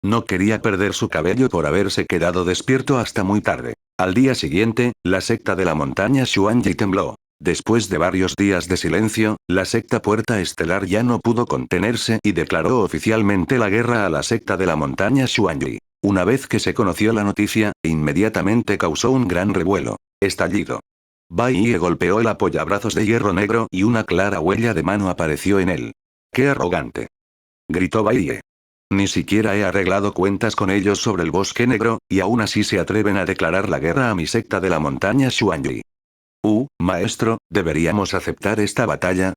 Speaker 1: No quería perder su cabello por haberse quedado despierto hasta muy tarde. Al día siguiente, la secta de la montaña Xuanji tembló. Después de varios días de silencio, la secta Puerta Estelar ya no pudo contenerse y declaró oficialmente la guerra a la secta de la montaña Xuanji. Una vez que se conoció la noticia, inmediatamente causó un gran revuelo. Estallido. Bai Ye golpeó el apoyabrazos de hierro negro y una clara huella de mano apareció en él. ¡Qué arrogante! Gritó Bai Ye. Ni siquiera he arreglado cuentas con ellos sobre el bosque negro, y aún así se atreven a declarar la guerra a mi secta de la montaña Xuanji. Maestro, ¿deberíamos aceptar esta batalla?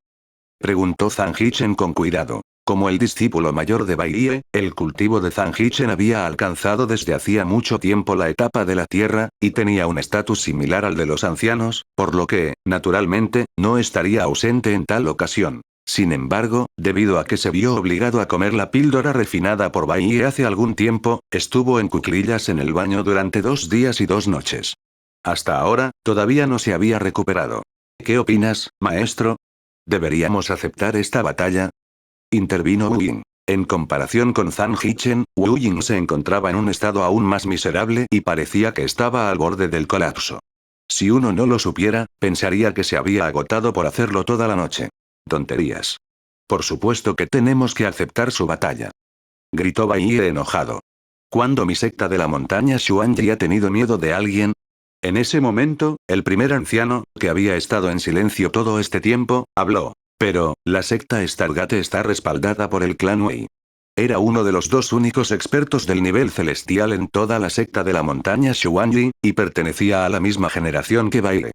Speaker 1: Preguntó Zhang Hichen con cuidado. Como el discípulo mayor de Bai Ye, el cultivo de Zhang Hichen había alcanzado desde hacía mucho tiempo la etapa de la tierra, y tenía un estatus similar al de los ancianos, por lo que, naturalmente, no estaría ausente en tal ocasión. Sin embargo, debido a que se vio obligado a comer la píldora refinada por Bai Ye hace algún tiempo, estuvo en cuclillas en el baño durante 2 días y 2 noches. Hasta ahora, todavía no se había recuperado. ¿Qué opinas, maestro? ¿Deberíamos aceptar esta batalla? Intervino Wu Ying. En comparación con Zhang Hichen, Wu Ying se encontraba en un estado aún más miserable y parecía que estaba al borde del colapso. Si uno no lo supiera, pensaría que se había agotado por hacerlo toda la noche. Tonterías. Por supuesto que tenemos que aceptar su batalla. Gritó Bai Ye enojado. ¿Cuándo mi secta de la montaña Xuanji ha tenido miedo de alguien? En ese momento, el primer anciano, que había estado en silencio todo este tiempo, habló. Pero, la secta Stargate está respaldada por el clan Wei. Era uno de los 2 únicos expertos del nivel celestial en toda la secta de la montaña Xuanji, y pertenecía a la misma generación que Bai Ye.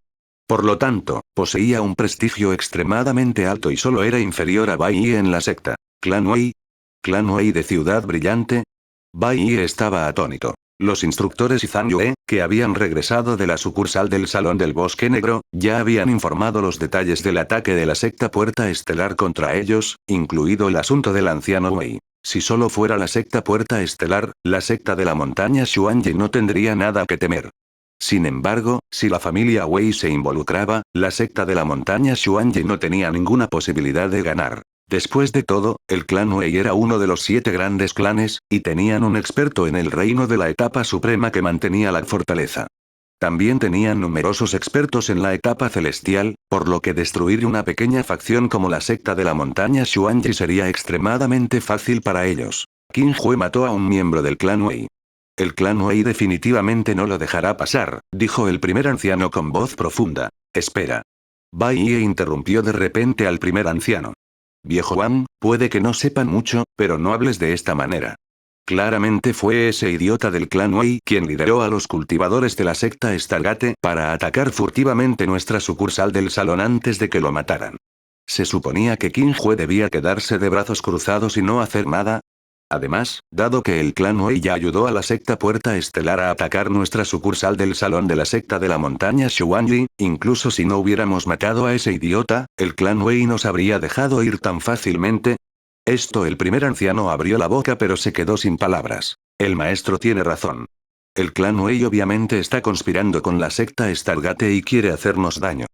Speaker 1: Por lo tanto, poseía un prestigio extremadamente alto y solo era inferior a Bai Ye en la secta. ¿Clan Wei? ¿Clan Wei de Ciudad Brillante? Bai Ye estaba atónito. Los instructores y Zhang Yue, que habían regresado de la sucursal del Salón del Bosque Negro, ya habían informado los detalles del ataque de la secta Puerta Estelar contra ellos, incluido el asunto del anciano Wei. Si solo fuera la secta Puerta Estelar, la secta de la montaña Xuanji no tendría nada que temer. Sin embargo, si la familia Wei se involucraba, la secta de la montaña Xuanji no tenía ninguna posibilidad de ganar. Después de todo, el clan Wei era uno de los 7 grandes clanes, y tenían un experto en el reino de la etapa suprema que mantenía la fortaleza. También tenían numerosos expertos en la etapa celestial, por lo que destruir una pequeña facción como la secta de la montaña Xuanji sería extremadamente fácil para ellos. Qin Hue mató a un miembro del clan Wei. El clan Wei definitivamente no lo dejará pasar, dijo el primer anciano con voz profunda. Espera. Bai Ye interrumpió de repente al primer anciano. Viejo Wang, puede que no sepan mucho, pero no hables de esta manera. Claramente fue ese idiota del clan Wei quien lideró a los cultivadores de la secta Stargate para atacar furtivamente nuestra sucursal del salón antes de que lo mataran. ¿Se suponía que Qin Hue debía quedarse de brazos cruzados y no hacer nada? Además, dado que el clan Wei ya ayudó a la secta Puerta Estelar a atacar nuestra sucursal del salón de la secta de la montaña Xuanji, incluso si no hubiéramos matado a ese idiota, el clan Wei nos habría dejado ir tan fácilmente. El primer anciano abrió la boca pero se quedó sin palabras. El maestro tiene razón. El clan Wei obviamente está conspirando con la secta Stargate y quiere hacernos daño.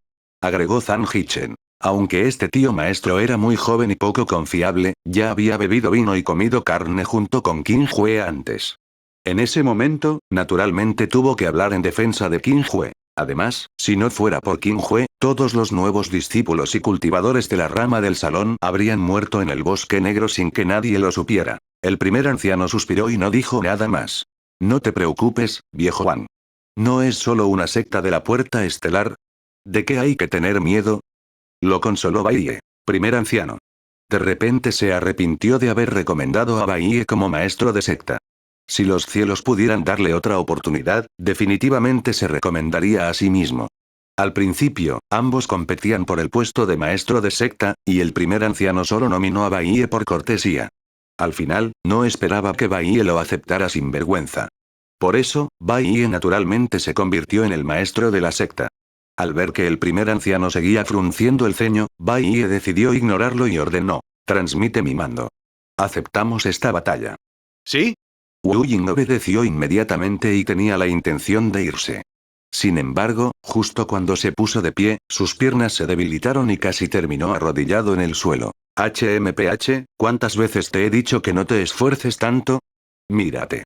Speaker 1: Agregó Zhang Hichen. Aunque este tío maestro era muy joven y poco confiable, ya había bebido vino y comido carne junto con Qin Hue antes. En ese momento, naturalmente tuvo que hablar en defensa de Qin Hue. Además, si no fuera por Qin Hue, todos los nuevos discípulos y cultivadores de la rama del salón habrían muerto en el bosque negro sin que nadie lo supiera. El primer anciano suspiró y no dijo nada más. No te preocupes, viejo Wang. No es solo una secta de la Puerta Estelar. ¿De qué hay que tener miedo? Lo consoló Bai Ye. Primer anciano. De repente se arrepintió de haber recomendado a Bai Ye como maestro de secta. Si los cielos pudieran darle otra oportunidad, definitivamente se recomendaría a sí mismo. Al principio, ambos competían por el puesto de maestro de secta, y el primer anciano solo nominó a Bai Ye por cortesía. Al final, no esperaba que Bai Ye lo aceptara sin vergüenza. Por eso, Bai Ye naturalmente se convirtió en el maestro de la secta. Al ver que el primer anciano seguía frunciendo el ceño, Bai Ye decidió ignorarlo y ordenó. Transmite mi mando. Aceptamos esta batalla.
Speaker 2: ¿Sí?
Speaker 1: Wu Ying obedeció inmediatamente y tenía la intención de irse. Sin embargo, justo cuando se puso de pie, sus piernas se debilitaron y casi terminó arrodillado en el suelo. HMPH, ¿cuántas veces te he dicho que no te esfuerces tanto? Mírate.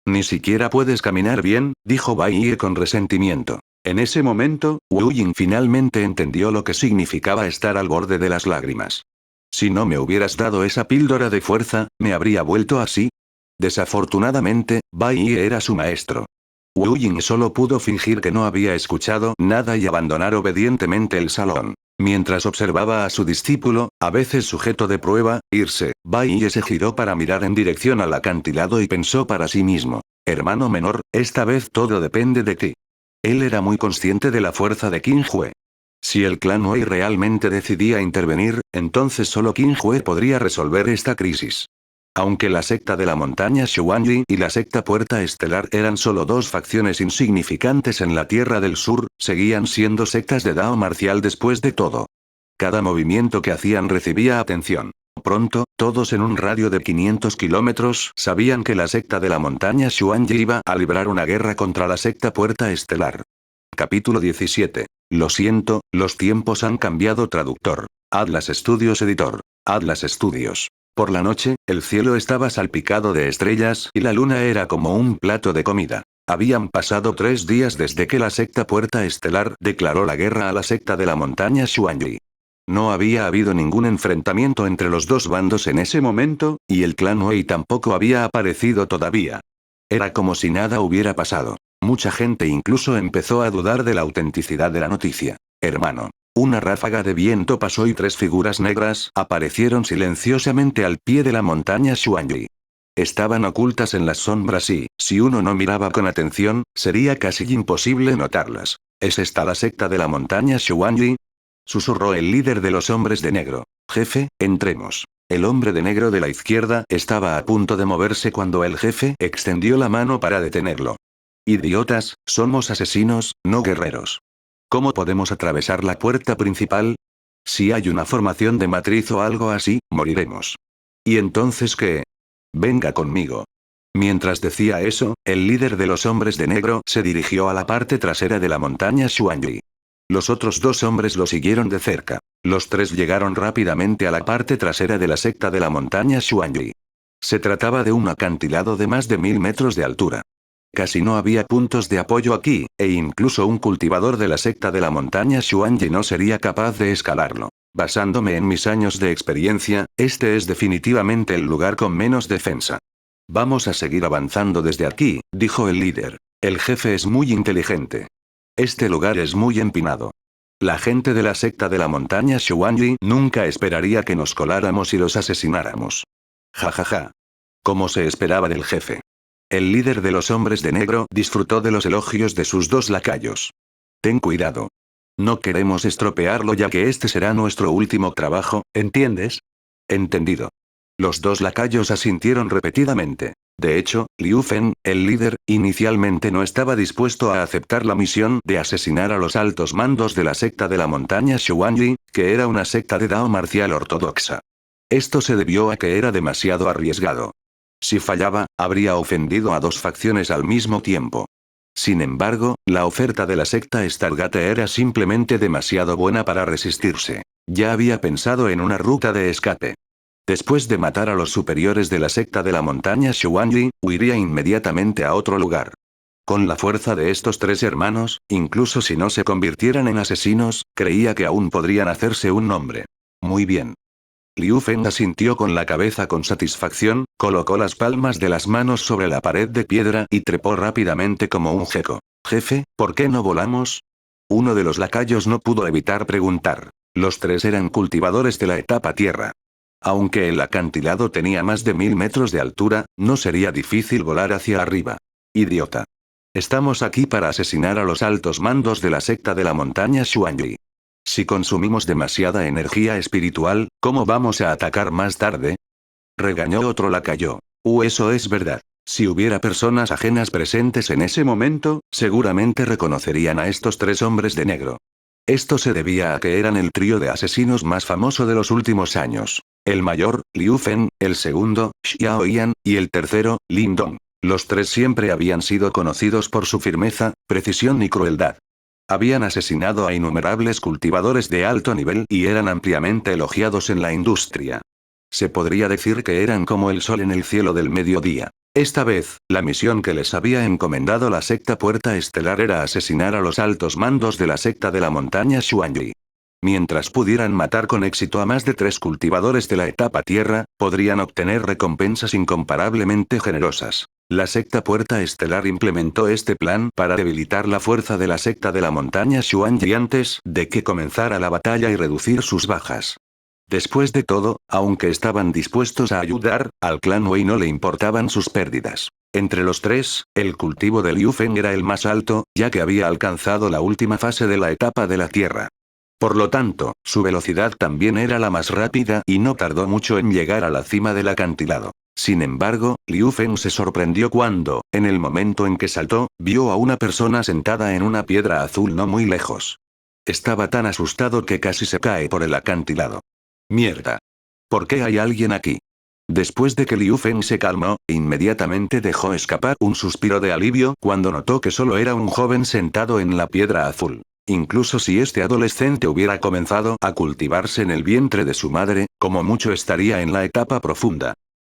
Speaker 1: Ni siquiera puedes caminar bien, dijo Bai Ye con resentimiento. En ese momento, Wu Ying finalmente entendió lo que significaba estar al borde de las lágrimas. Si no me hubieras dado esa píldora de fuerza, ¿me habría vuelto así? Desafortunadamente, Bai Ye era su maestro. Wu Ying solo pudo fingir que no había escuchado nada y abandonar obedientemente el salón. Mientras observaba a su discípulo, a veces sujeto de prueba, irse, Bai Ye se giró para mirar en dirección al acantilado y pensó para sí mismo: hermano menor, esta vez todo depende de ti. Él era muy consciente de la fuerza de Qin Hue. Si el clan Wei realmente decidía intervenir, entonces solo Qin Hue podría resolver esta crisis. Aunque la secta de la montaña Xuanyi y la secta Puerta Estelar eran solo dos facciones insignificantes en la Tierra del Sur, seguían siendo sectas de Dao marcial después de todo. Cada movimiento que hacían recibía atención. Pronto, todos en un radio de 500 kilómetros sabían que la secta de la montaña Xuanyi iba a librar una guerra contra la secta Puerta Estelar. Capítulo 17. Lo siento, los tiempos han cambiado. Traductor. Atlas Studios Editor. Atlas Studios. Por la noche, el cielo estaba salpicado de estrellas y la luna era como un plato de comida. Habían pasado 3 días desde que la secta Puerta Estelar declaró la guerra a la secta de la montaña Xuanyi. No había habido ningún enfrentamiento entre los dos bandos en ese momento, y el clan Wei tampoco había aparecido todavía. Era como si nada hubiera pasado. Mucha gente incluso empezó a dudar de la autenticidad de la noticia. Hermano. Una ráfaga de viento pasó y 3 figuras negras aparecieron silenciosamente al pie de la montaña Xuanyi. Estaban ocultas en las sombras y, si uno no miraba con atención, sería casi imposible notarlas. ¿Es esta la secta de la montaña Xuanyi?, susurró el líder de los hombres de negro. Jefe, entremos. El hombre de negro de la izquierda estaba a punto de moverse cuando el jefe extendió la mano para detenerlo. Idiotas, somos asesinos, no guerreros. ¿Cómo podemos atravesar la puerta principal? Si hay una formación de matriz o algo así, moriremos. ¿Y entonces qué? Venga conmigo. Mientras decía eso, el líder de los hombres de negro se dirigió a la parte trasera de la montaña Xuanyi. Los otros 2 hombres lo siguieron de cerca. Los 3 llegaron rápidamente a la parte trasera de la secta de la montaña Xuanyi. Se trataba de un acantilado de más de 1000 metros de altura. Casi no había puntos de apoyo aquí, e incluso un cultivador de la secta de la montaña Xuanyi no sería capaz de escalarlo. Basándome en mis años de experiencia, este es definitivamente el lugar con menos defensa. Vamos a seguir avanzando desde aquí, dijo el líder. El jefe es muy inteligente. Este lugar es muy empinado. La gente de la secta de la montaña Xuanyi nunca esperaría que nos coláramos y los asesináramos. Jajaja. Como se esperaba del jefe. El líder de los hombres de negro disfrutó de los elogios de sus 2 lacayos. Ten cuidado. No queremos estropearlo ya que este será nuestro último trabajo, ¿entiendes? Entendido. Los 2 lacayos asintieron repetidamente. De hecho, Liu Fen, el líder, inicialmente no estaba dispuesto a aceptar la misión de asesinar a los altos mandos de la secta de la montaña Xuanyi, que era una secta de Dao marcial ortodoxa. Esto se debió a que era demasiado arriesgado. Si fallaba, habría ofendido a 2 facciones al mismo tiempo. Sin embargo, la oferta de la secta Stargate era simplemente demasiado buena para resistirse. Ya había pensado en una ruta de escape. Después de matar a los superiores de la secta de la montaña Xuanyi, huiría inmediatamente a otro lugar. Con la fuerza de estos 3 hermanos, incluso si no se convirtieran en asesinos, creía que aún podrían hacerse un nombre. Muy bien. Liu Fen asintió con la cabeza con satisfacción, colocó las palmas de las manos sobre la pared de piedra y trepó rápidamente como un geco. Jefe, ¿por qué no volamos? Uno de los lacayos no pudo evitar preguntar. Los 3 eran cultivadores de la etapa tierra. Aunque el acantilado tenía más de 1000 metros de altura, no sería difícil volar hacia arriba. Idiota. Estamos aquí para asesinar a los altos mandos de la secta de la montaña Xuanyi. Si consumimos demasiada energía espiritual, ¿cómo vamos a atacar más tarde? Regañó otro lacayo. Eso es verdad. Si hubiera personas ajenas presentes en ese momento, seguramente reconocerían a estos 3 hombres de negro. Esto se debía a que eran el trío de asesinos más famoso de los últimos años. El mayor, Liu Fen, el segundo, Xiao Yan, y el tercero, Lin Dong. Los 3 siempre habían sido conocidos por su firmeza, precisión y crueldad. Habían asesinado a innumerables cultivadores de alto nivel y eran ampliamente elogiados en la industria. Se podría decir que eran como el sol en el cielo del mediodía. Esta vez, la misión que les había encomendado la secta Puerta Estelar era asesinar a los altos mandos de la secta de la montaña Xuanyi. Mientras pudieran matar con éxito a más de 3 cultivadores de la etapa Tierra, podrían obtener recompensas incomparablemente generosas. La secta Puerta Estelar implementó este plan para debilitar la fuerza de la secta de la montaña Xuanyi antes de que comenzara la batalla y reducir sus bajas. Después de todo, aunque estaban dispuestos a ayudar, al clan Wei no le importaban sus pérdidas. Entre los tres, el cultivo de Liu Feng era el más alto, ya que había alcanzado la última fase de la etapa de la Tierra. Por lo tanto, su velocidad también era la más rápida y no tardó mucho en llegar a la cima del acantilado. Sin embargo, Liu Feng se sorprendió cuando, en el momento en que saltó, vio a una persona sentada en una piedra azul no muy lejos. Estaba tan asustado que casi se cae por el acantilado. Mierda. ¿Por qué hay alguien aquí? Después de que Liu Feng se calmó, inmediatamente dejó escapar un suspiro de alivio cuando notó que solo era un joven sentado en la piedra azul. Incluso si este adolescente hubiera comenzado a cultivarse en el vientre de su madre, como mucho estaría en la etapa profunda.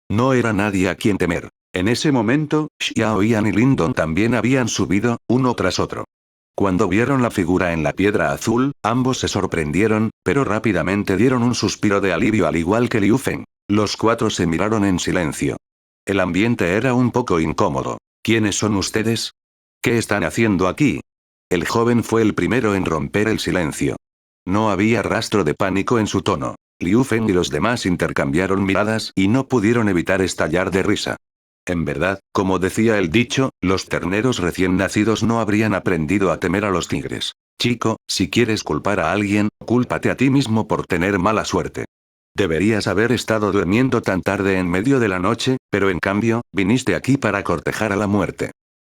Speaker 1: No era nadie a quien temer. En ese momento, Xiao Yan y Lin Dong también habían subido, uno tras otro. Cuando vieron la figura en la piedra azul, ambos se sorprendieron, pero rápidamente dieron un suspiro de alivio al igual que Liu Feng. Los cuatro se miraron en silencio. El ambiente era un poco incómodo. ¿Quiénes son ustedes? ¿Qué están haciendo aquí? El joven fue el primero en romper el silencio. No había rastro de pánico en su tono. Liu Feng y los demás intercambiaron miradas y no pudieron evitar estallar de risa. En verdad, como decía el dicho, los terneros recién nacidos no habrían aprendido a temer a los tigres. Chico, si quieres culpar a alguien, cúlpate a ti mismo por tener mala suerte. Deberías haber estado durmiendo tan tarde en medio de la noche, pero en cambio, viniste aquí para cortejar a la muerte.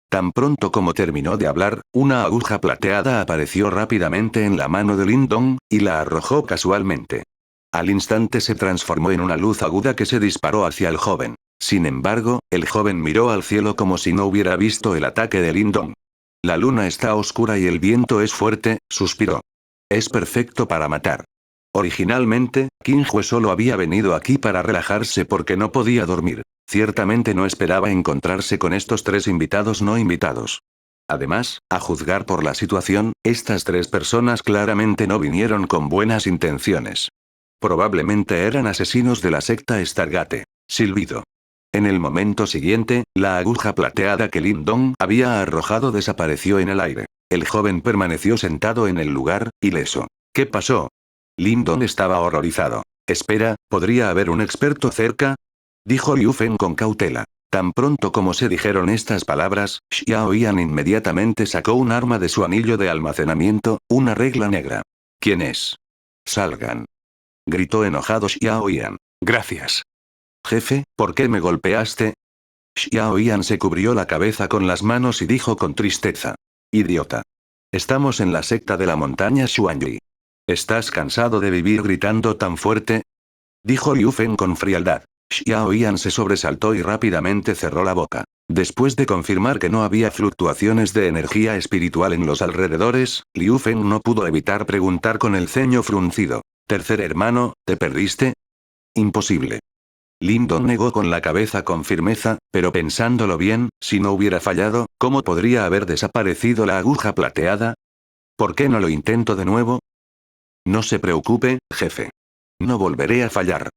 Speaker 1: Tan pronto como terminó de hablar, una aguja plateada apareció rápidamente en la mano de Lin Dong, y la arrojó casualmente. Al instante se transformó en una luz aguda que se disparó hacia el joven. Sin embargo, el joven miró al cielo como si no hubiera visto el ataque de Lin Dong. La luna está oscura y el viento es fuerte, suspiró. Es perfecto para matar. Originalmente, Qin Hue solo había venido aquí para relajarse porque no podía dormir. Ciertamente no esperaba encontrarse con estos 3 invitados no invitados. Además, a juzgar por la situación, estas 3 personas claramente no vinieron con buenas intenciones. Probablemente eran asesinos de la secta Stargate. Silbido. En el momento siguiente, la aguja plateada que Lin Dong había arrojado desapareció en el aire. El joven permaneció sentado en el lugar, ileso. ¿Qué pasó? Lin Dong estaba horrorizado. Espera, ¿podría haber un experto cerca? Dijo Liu Feng con cautela. Tan pronto como se dijeron estas palabras, Xiao Yan inmediatamente sacó un arma de su anillo de almacenamiento, una regla negra. ¿Quién es? Salgan. Gritó enojado Xiao Yan. Gracias. Jefe, ¿por qué me golpeaste? Xiao Yan se cubrió la cabeza con las manos y dijo con tristeza. Idiota. Estamos en la secta de la montaña Xuanyi. ¿Estás cansado de vivir gritando tan fuerte? Dijo Liu Feng con frialdad. Xiao Yan se sobresaltó y rápidamente cerró la boca. Después de confirmar que no había fluctuaciones de energía espiritual en los alrededores, Liu Feng no pudo evitar preguntar con el ceño fruncido. Tercer hermano, ¿te perdiste? Imposible. Lin Dong negó con la cabeza con firmeza, pero pensándolo bien, si no hubiera fallado, ¿cómo podría haber desaparecido la aguja plateada? ¿Por qué no lo intento de nuevo? No se preocupe, jefe. No volveré a fallar.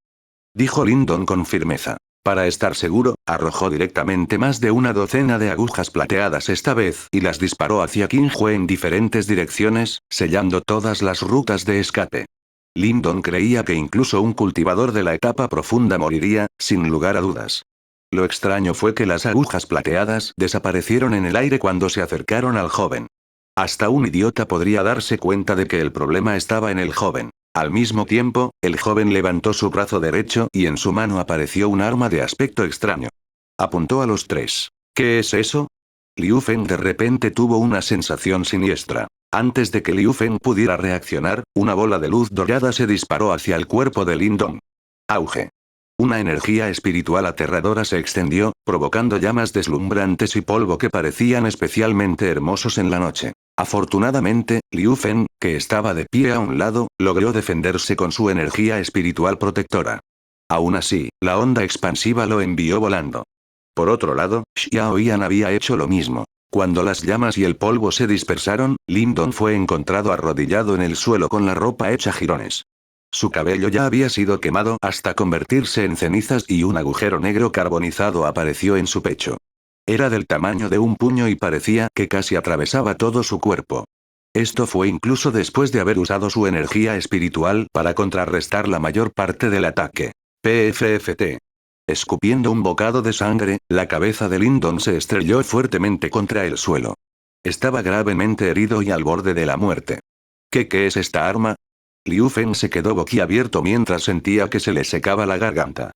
Speaker 1: Dijo Lin Dong con firmeza. Para estar seguro, arrojó directamente más de una docena de agujas plateadas esta vez y las disparó hacia Qin Hue en diferentes direcciones, sellando todas las rutas de escape. Lin Dong creía que incluso un cultivador de la etapa profunda moriría, sin lugar a dudas. Lo extraño fue que las agujas plateadas desaparecieron en el aire cuando se acercaron al joven. Hasta un idiota podría darse cuenta de que el problema estaba en el joven. Al mismo tiempo, el joven levantó su brazo derecho y en su mano apareció un arma de aspecto extraño. Apuntó a los 3. ¿Qué es eso? Liu Feng de repente tuvo una sensación siniestra. Antes de que Liu Feng pudiera reaccionar, una bola de luz dorada se disparó hacia el cuerpo de Lin Dong. Auge. Una energía espiritual aterradora se extendió, provocando llamas deslumbrantes y polvo que parecían especialmente hermosos en la noche. Afortunadamente, Liu Feng, que estaba de pie a un lado, logró defenderse con su energía espiritual protectora. Aún así, la onda expansiva lo envió volando. Por otro lado, Xiao Yan había hecho lo mismo. Cuando las llamas y el polvo se dispersaron, Lindon fue encontrado arrodillado en el suelo con la ropa hecha jirones. Su cabello ya había sido quemado hasta convertirse en cenizas y un agujero negro carbonizado apareció en su pecho. Era del tamaño de un puño y parecía que casi atravesaba todo su cuerpo. Esto fue incluso después de haber usado su energía espiritual para contrarrestar la mayor parte del ataque. PFFT. Escupiendo un bocado de sangre, la cabeza de Lindon se estrelló fuertemente contra el suelo. Estaba gravemente herido y al borde de la muerte. ¿Qué es esta arma? Liu Feng se quedó boquiabierto mientras sentía que se le secaba la garganta.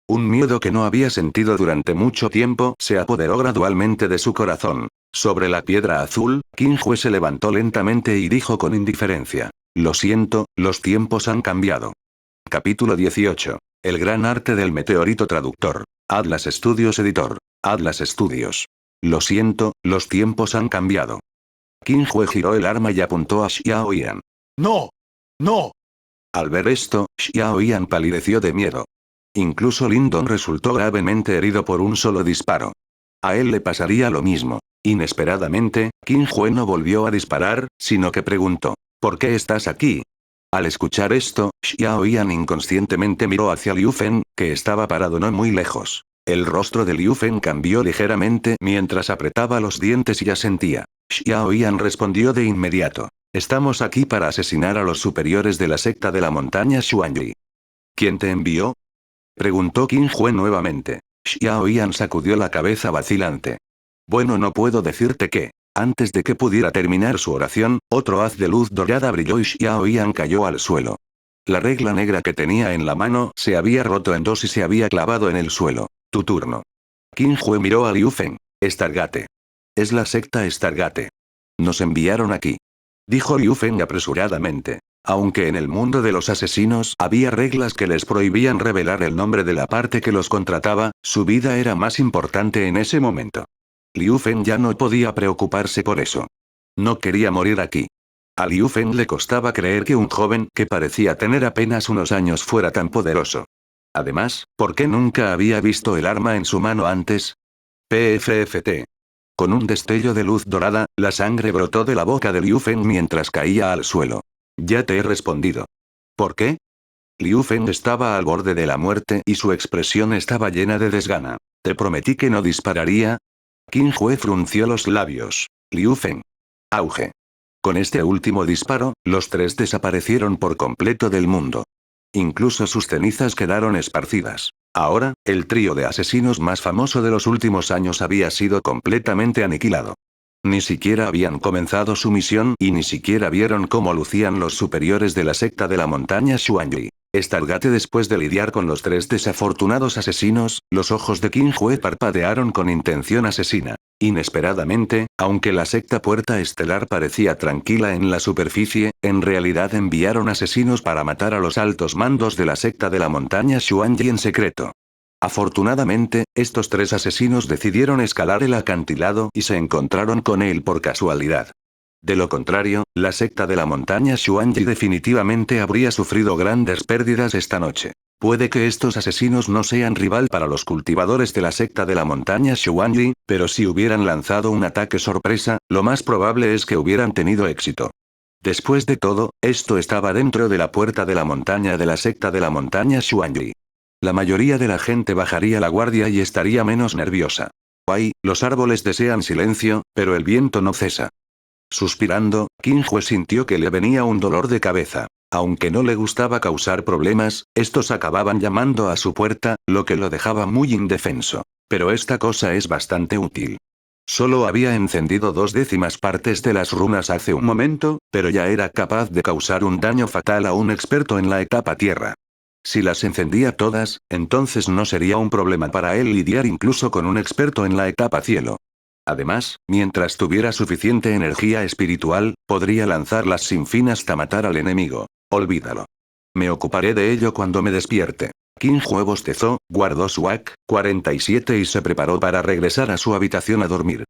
Speaker 1: Un miedo que no había sentido durante mucho tiempo se apoderó gradualmente de su corazón. Sobre la piedra azul, Qin Hue se levantó lentamente y dijo con indiferencia: Lo siento, los tiempos han cambiado. Capítulo 18. El gran arte del meteorito traductor. Atlas Studios editor. Atlas Studios. Lo siento, los tiempos han cambiado. Qin Hue giró el arma y apuntó a Xiao Yan.
Speaker 2: ¡No! ¡No!
Speaker 1: Al ver esto, Xiao Yan palideció de miedo. Incluso Lindon resultó gravemente herido por un solo disparo. A él le pasaría lo mismo. Inesperadamente, Qin Hue no volvió a disparar, sino que preguntó: ¿Por qué estás aquí? Al escuchar esto, Xiao Yan inconscientemente miró hacia Liu Feng, que estaba parado no muy lejos. El rostro de Liu Feng cambió ligeramente mientras apretaba los dientes y asentía. Xiao Yan respondió de inmediato: Estamos aquí para asesinar a los superiores de la secta de la montaña Xuanyi. ¿Quién te envió? Preguntó Qin Hue nuevamente. Xiao Yan sacudió la cabeza vacilante. Bueno, no puedo decirte qué. Antes de que pudiera terminar su oración, otro haz de luz dorada brilló y Xiao Yan cayó al suelo. La regla negra que tenía en la mano se había roto en dos y se había clavado en el suelo. Tu turno. Qin Hue miró a Liu Feng. Stargate. Es la secta Stargate. Nos enviaron aquí. Dijo Liu Feng apresuradamente. Aunque en el mundo de los asesinos había reglas que les prohibían revelar el nombre de la parte que los contrataba, su vida era más importante en ese momento. Liu Feng ya no podía preocuparse por eso. No quería morir aquí. A Liu Feng le costaba creer que un joven que parecía tener apenas unos años fuera tan poderoso. Además, ¿por qué nunca había visto el arma en su mano antes? PFFT. Con un destello de luz dorada, la sangre brotó de la boca de Liu Feng mientras caía al suelo. Ya te he respondido. ¿Por qué? Liu Feng estaba al borde de la muerte y su expresión estaba llena de desgana. Te prometí que no dispararía. Qin Hue frunció los labios. Liu Feng. Auge. Con este último disparo, los tres desaparecieron por completo del mundo. Incluso sus cenizas quedaron esparcidas. Ahora, el trío de asesinos más famoso de los últimos años había sido completamente aniquilado. Ni siquiera habían comenzado su misión y ni siquiera vieron cómo lucían los superiores de la secta de la montaña Xuanyi. Stargate. Después de lidiar con los tres desafortunados asesinos, los ojos de Qin Hue parpadearon con intención asesina. Inesperadamente, aunque la secta Puerta Estelar parecía tranquila en la superficie, en realidad enviaron asesinos para matar a los altos mandos de la secta de la montaña Xuanyi en secreto. Afortunadamente, estos tres asesinos decidieron escalar el acantilado y se encontraron con él por casualidad. De lo contrario, la secta de la montaña Xuanyi definitivamente habría sufrido grandes pérdidas esta noche. Puede que estos asesinos no sean rival para los cultivadores de la secta de la montaña Xuanyi, pero si hubieran lanzado un ataque sorpresa, lo más probable es que hubieran tenido éxito. Después de todo, esto estaba dentro de la puerta de la montaña de la secta de la montaña Xuanyi. La mayoría de la gente bajaría la guardia y estaría menos nerviosa. Ay, los árboles desean silencio, pero el viento no cesa. Suspirando, Qin Hue sintió que le venía un dolor de cabeza. Aunque no le gustaba causar problemas, estos acababan llamando a su puerta, lo que lo dejaba muy indefenso. Pero esta cosa es bastante útil. Solo había encendido 2/10 partes de las runas hace un momento, pero ya era capaz de causar un daño fatal a un experto en la etapa tierra. Si las encendía todas, entonces no sería un problema para él lidiar incluso con un experto en la etapa cielo. Además, mientras tuviera suficiente energía espiritual, podría lanzarlas sin fin hasta matar al enemigo. Olvídalo. Me ocuparé de ello cuando me despierte. Qin Hue bostezó, guardó su AK-47 y se preparó para regresar a su habitación a dormir.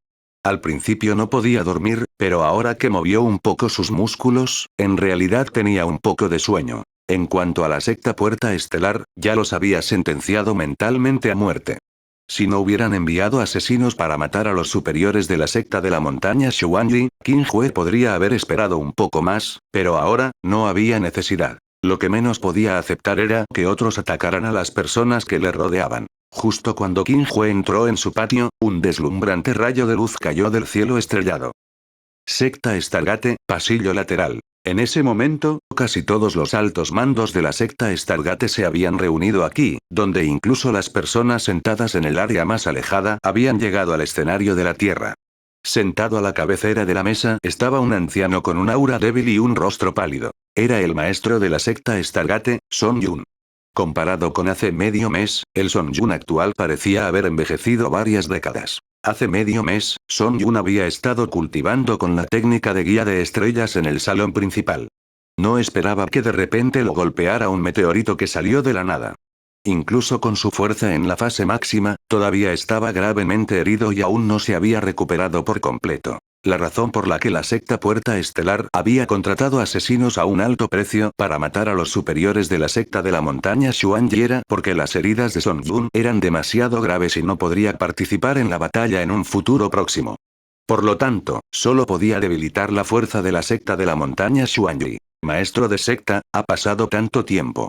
Speaker 1: Al principio no podía dormir, pero ahora que movió un poco sus músculos, en realidad tenía un poco de sueño. En cuanto a la secta Puerta Estelar, ya los había sentenciado mentalmente a muerte. Si no hubieran enviado asesinos para matar a los superiores de la secta de la montaña Xuanyi, Qin Hue podría haber esperado un poco más, pero ahora, no había necesidad. Lo que menos podía aceptar era que otros atacaran a las personas que le rodeaban. Justo cuando Qin Hue entró en su patio, un deslumbrante rayo de luz cayó del cielo estrellado. Secta Stargate, pasillo lateral. En ese momento, casi todos los altos mandos de la secta Stargate se habían reunido aquí, donde incluso las personas sentadas en el área más alejada habían llegado al escenario de la Tierra. Sentado a la cabecera de la mesa estaba un anciano con un aura débil y un rostro pálido. Era el maestro de la secta Stargate, Son Yun. Comparado con hace medio mes, el Son Yun actual parecía haber envejecido varias décadas. Hace medio mes, Son Yun había estado cultivando con la técnica de guía de estrellas en el salón principal. No esperaba que de repente lo golpeara un meteorito que salió de la nada. Incluso con su fuerza en la fase máxima, todavía estaba gravemente herido y aún no se había recuperado por completo. La razón por la que la secta Puerta Estelar había contratado asesinos a un alto precio para matar a los superiores de la secta de la montaña Xuanyi era porque las heridas de Son Yun eran demasiado graves y no podría participar en la batalla en un futuro próximo. Por lo tanto, solo podía debilitar la fuerza de la secta de la montaña Xuanyi. Maestro de secta, ha pasado tanto tiempo.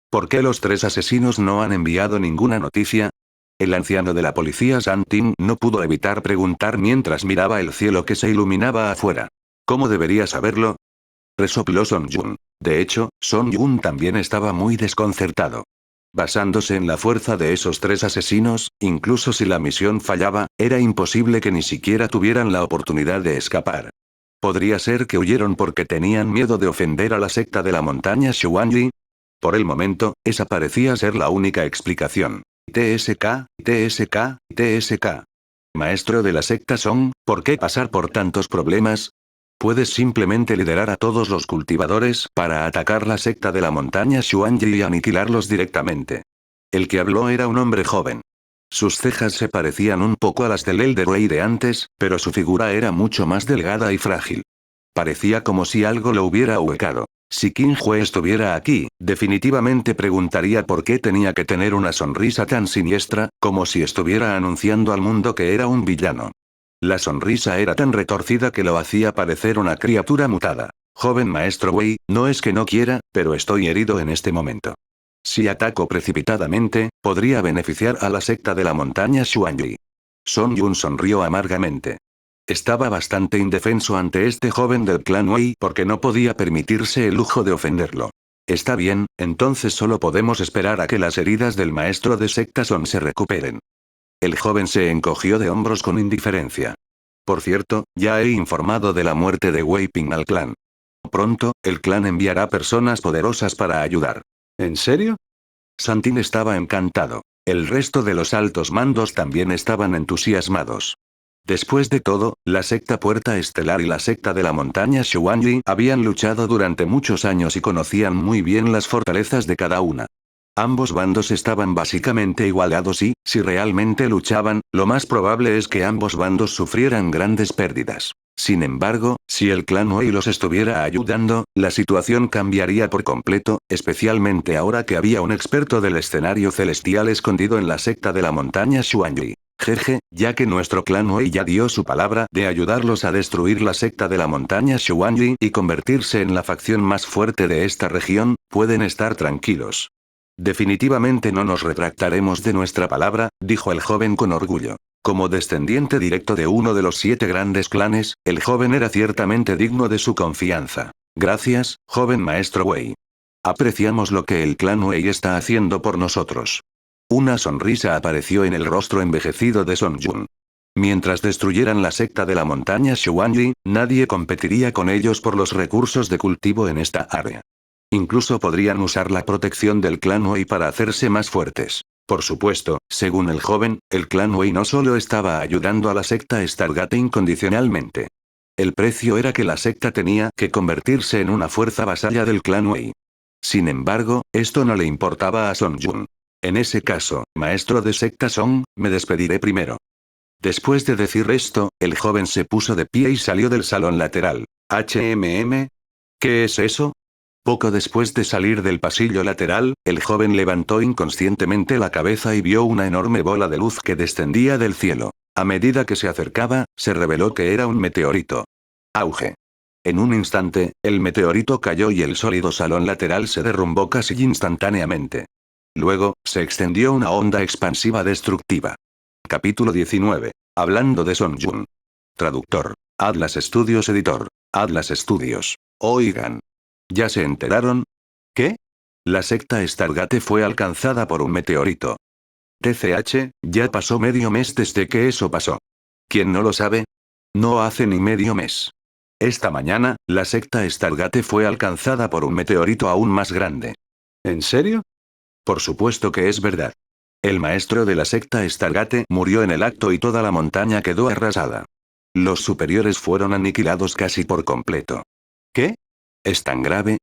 Speaker 1: ¿Por qué los tres asesinos no han enviado ninguna noticia? El anciano de la policía San Tin no pudo evitar preguntar mientras miraba el cielo que se iluminaba afuera. ¿Cómo debería saberlo? Resopló Son Yun. De hecho, Son Yun también estaba muy desconcertado. Basándose en la fuerza de esos tres asesinos, incluso si la misión fallaba, era imposible que ni siquiera tuvieran la oportunidad de escapar. ¿Podría ser que huyeron porque tenían miedo de ofender a la secta de la montaña Xuanyi? Por el momento, esa parecía ser la única explicación. TSK, TSK, TSK. Maestro de la secta Song, ¿por qué pasar por tantos problemas? Puedes simplemente liderar a todos los cultivadores para atacar la secta de la montaña Xuanyi y aniquilarlos directamente. El que habló era un hombre joven. Sus cejas se parecían un poco a las del Elder Rey de antes, pero su figura era mucho más delgada y frágil. Parecía como si algo lo hubiera ahuecado. Si Qin Hue estuviera aquí, definitivamente preguntaría por qué tenía que tener una sonrisa tan siniestra, como si estuviera anunciando al mundo que era un villano. La sonrisa era tan retorcida que lo hacía parecer una criatura mutada. Joven maestro Wei, no es que no quiera, pero estoy herido en este momento. Si ataco precipitadamente, podría beneficiar a la secta de la montaña Xuanyi. Son Yun sonrió amargamente. Estaba bastante indefenso ante este joven del clan Wei porque no podía permitirse el lujo de ofenderlo. Está bien, entonces solo podemos esperar a que las heridas del maestro de secta Son se recuperen. El joven se encogió de hombros con indiferencia. Por cierto, ya he informado de la muerte de Wei Ping al clan. Pronto, el clan enviará personas poderosas para ayudar. ¿En serio? Santin estaba encantado. El resto de los altos mandos también estaban entusiasmados. Después de todo, la secta Puerta Estelar y la secta de la montaña Xuanyi habían luchado durante muchos años y conocían muy bien las fortalezas de cada una. Ambos bandos estaban básicamente igualados y, si realmente luchaban, lo más probable es que ambos bandos sufrieran grandes pérdidas. Sin embargo, si el clan Wei los estuviera ayudando, la situación cambiaría por completo, especialmente ahora que había un experto del escenario celestial escondido en la secta de la montaña Xuanyi. Jeje, ya que nuestro clan Wei ya dio su palabra de ayudarlos a destruir la secta de la montaña Xuanyi y convertirse en la facción más fuerte de esta región, pueden estar tranquilos. Definitivamente no nos retractaremos de nuestra palabra, dijo el joven con orgullo. Como descendiente directo de uno de los 7 grandes clanes, el joven era ciertamente digno de su confianza. Gracias, joven maestro Wei. Apreciamos lo que el clan Wei está haciendo por nosotros. Una sonrisa apareció en el rostro envejecido de Son Yun. Mientras destruyeran la secta de la montaña Xuanyi, nadie competiría con ellos por los recursos de cultivo en esta área. Incluso podrían usar la protección del clan Wei para hacerse más fuertes. Por supuesto, según el joven, el clan Wei no solo estaba ayudando a la secta Stargate incondicionalmente. El precio era que la secta tenía que convertirse en una fuerza vasalla del clan Wei. Sin embargo, esto no le importaba a Son Yun. En ese caso, maestro de secta Song, me despediré primero. Después de decir esto, el joven se puso de pie y salió del salón lateral. ¿HMM? ¿Qué es eso? Poco después de salir del pasillo lateral, el joven levantó inconscientemente la cabeza y vio una enorme bola de luz que descendía del cielo. A medida que se acercaba, se reveló que era un meteorito. Auge. En un instante, el meteorito cayó y el sólido salón lateral se derrumbó casi instantáneamente. Luego, se extendió una onda expansiva destructiva. Capítulo 19. Hablando de Son Jun. Traductor. Atlas Studios Editor. Atlas Studios. Oigan. ¿Ya se enteraron? ¿Qué? La secta Stargate fue alcanzada por un meteorito. TCH, ya pasó medio mes desde que eso pasó. ¿Quién no lo sabe? No hace ni medio mes. Esta mañana, la secta Stargate fue alcanzada por un meteorito aún más grande. ¿En serio? Por supuesto que es verdad. El maestro de la secta Stargate murió en el acto y toda la montaña quedó arrasada. Los superiores fueron aniquilados casi por completo. ¿Qué? ¿Es tan grave?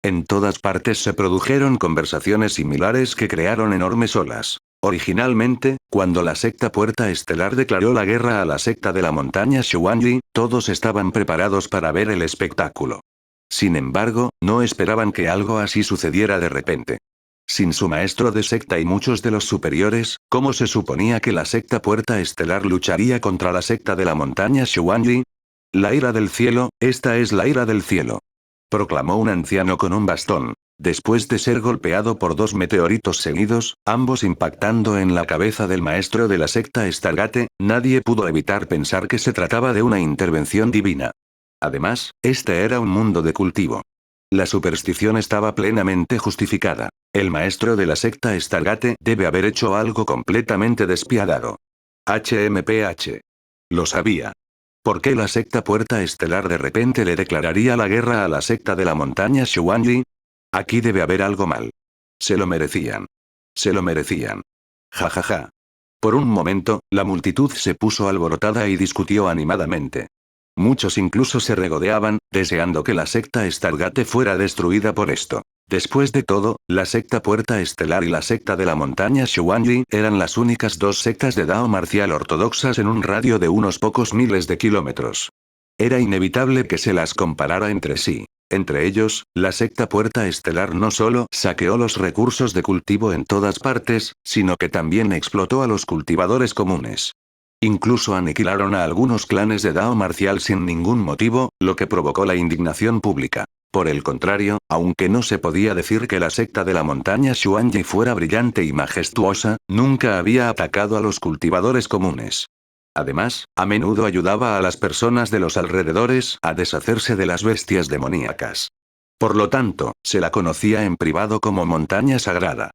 Speaker 1: En todas partes se produjeron conversaciones similares que crearon enormes olas. Originalmente, cuando la secta Puerta Estelar declaró la guerra a la secta de la montaña Xuanyi, todos estaban preparados para ver el espectáculo. Sin embargo, no esperaban que algo así sucediera de repente. Sin su maestro de secta y muchos de los superiores, ¿cómo se suponía que la secta Puerta Estelar lucharía contra la secta de la montaña Xuanyi? La ira del cielo, esta es la ira del cielo. Proclamó un anciano con un bastón. Después de ser golpeado por 2 meteoritos seguidos, ambos impactando en la cabeza del maestro de la secta Stargate, nadie pudo evitar pensar que se trataba de una intervención divina. Además, este era un mundo de cultivo. La superstición estaba plenamente justificada. El maestro de la secta Stargate debe haber hecho algo completamente despiadado. HMPH. Lo sabía. ¿Por qué la secta Puerta Estelar de repente le declararía la guerra a la secta de la montaña Xuanyi? Aquí debe haber algo mal. Se lo merecían. Se lo merecían. Ja ja ja. Por un momento, la multitud se puso alborotada y discutió animadamente. Muchos incluso se regodeaban, deseando que la secta Stargate fuera destruida por esto. Después de todo, la secta Puerta Estelar y la secta de la montaña Xuanyi eran las únicas 2 sectas de Dao marcial ortodoxas en un radio de unos pocos miles de kilómetros. Era inevitable que se las comparara entre sí. Entre ellos, la secta Puerta Estelar no solo saqueó los recursos de cultivo en todas partes, sino que también explotó a los cultivadores comunes. Incluso aniquilaron a algunos clanes de Dao marcial sin ningún motivo, lo que provocó la indignación pública. Por el contrario, aunque no se podía decir que la secta de la montaña Xuanyi fuera brillante y majestuosa, nunca había atacado a los cultivadores comunes. Además, a menudo ayudaba a las personas de los alrededores a deshacerse de las bestias demoníacas. Por lo tanto, se la conocía en privado como montaña sagrada.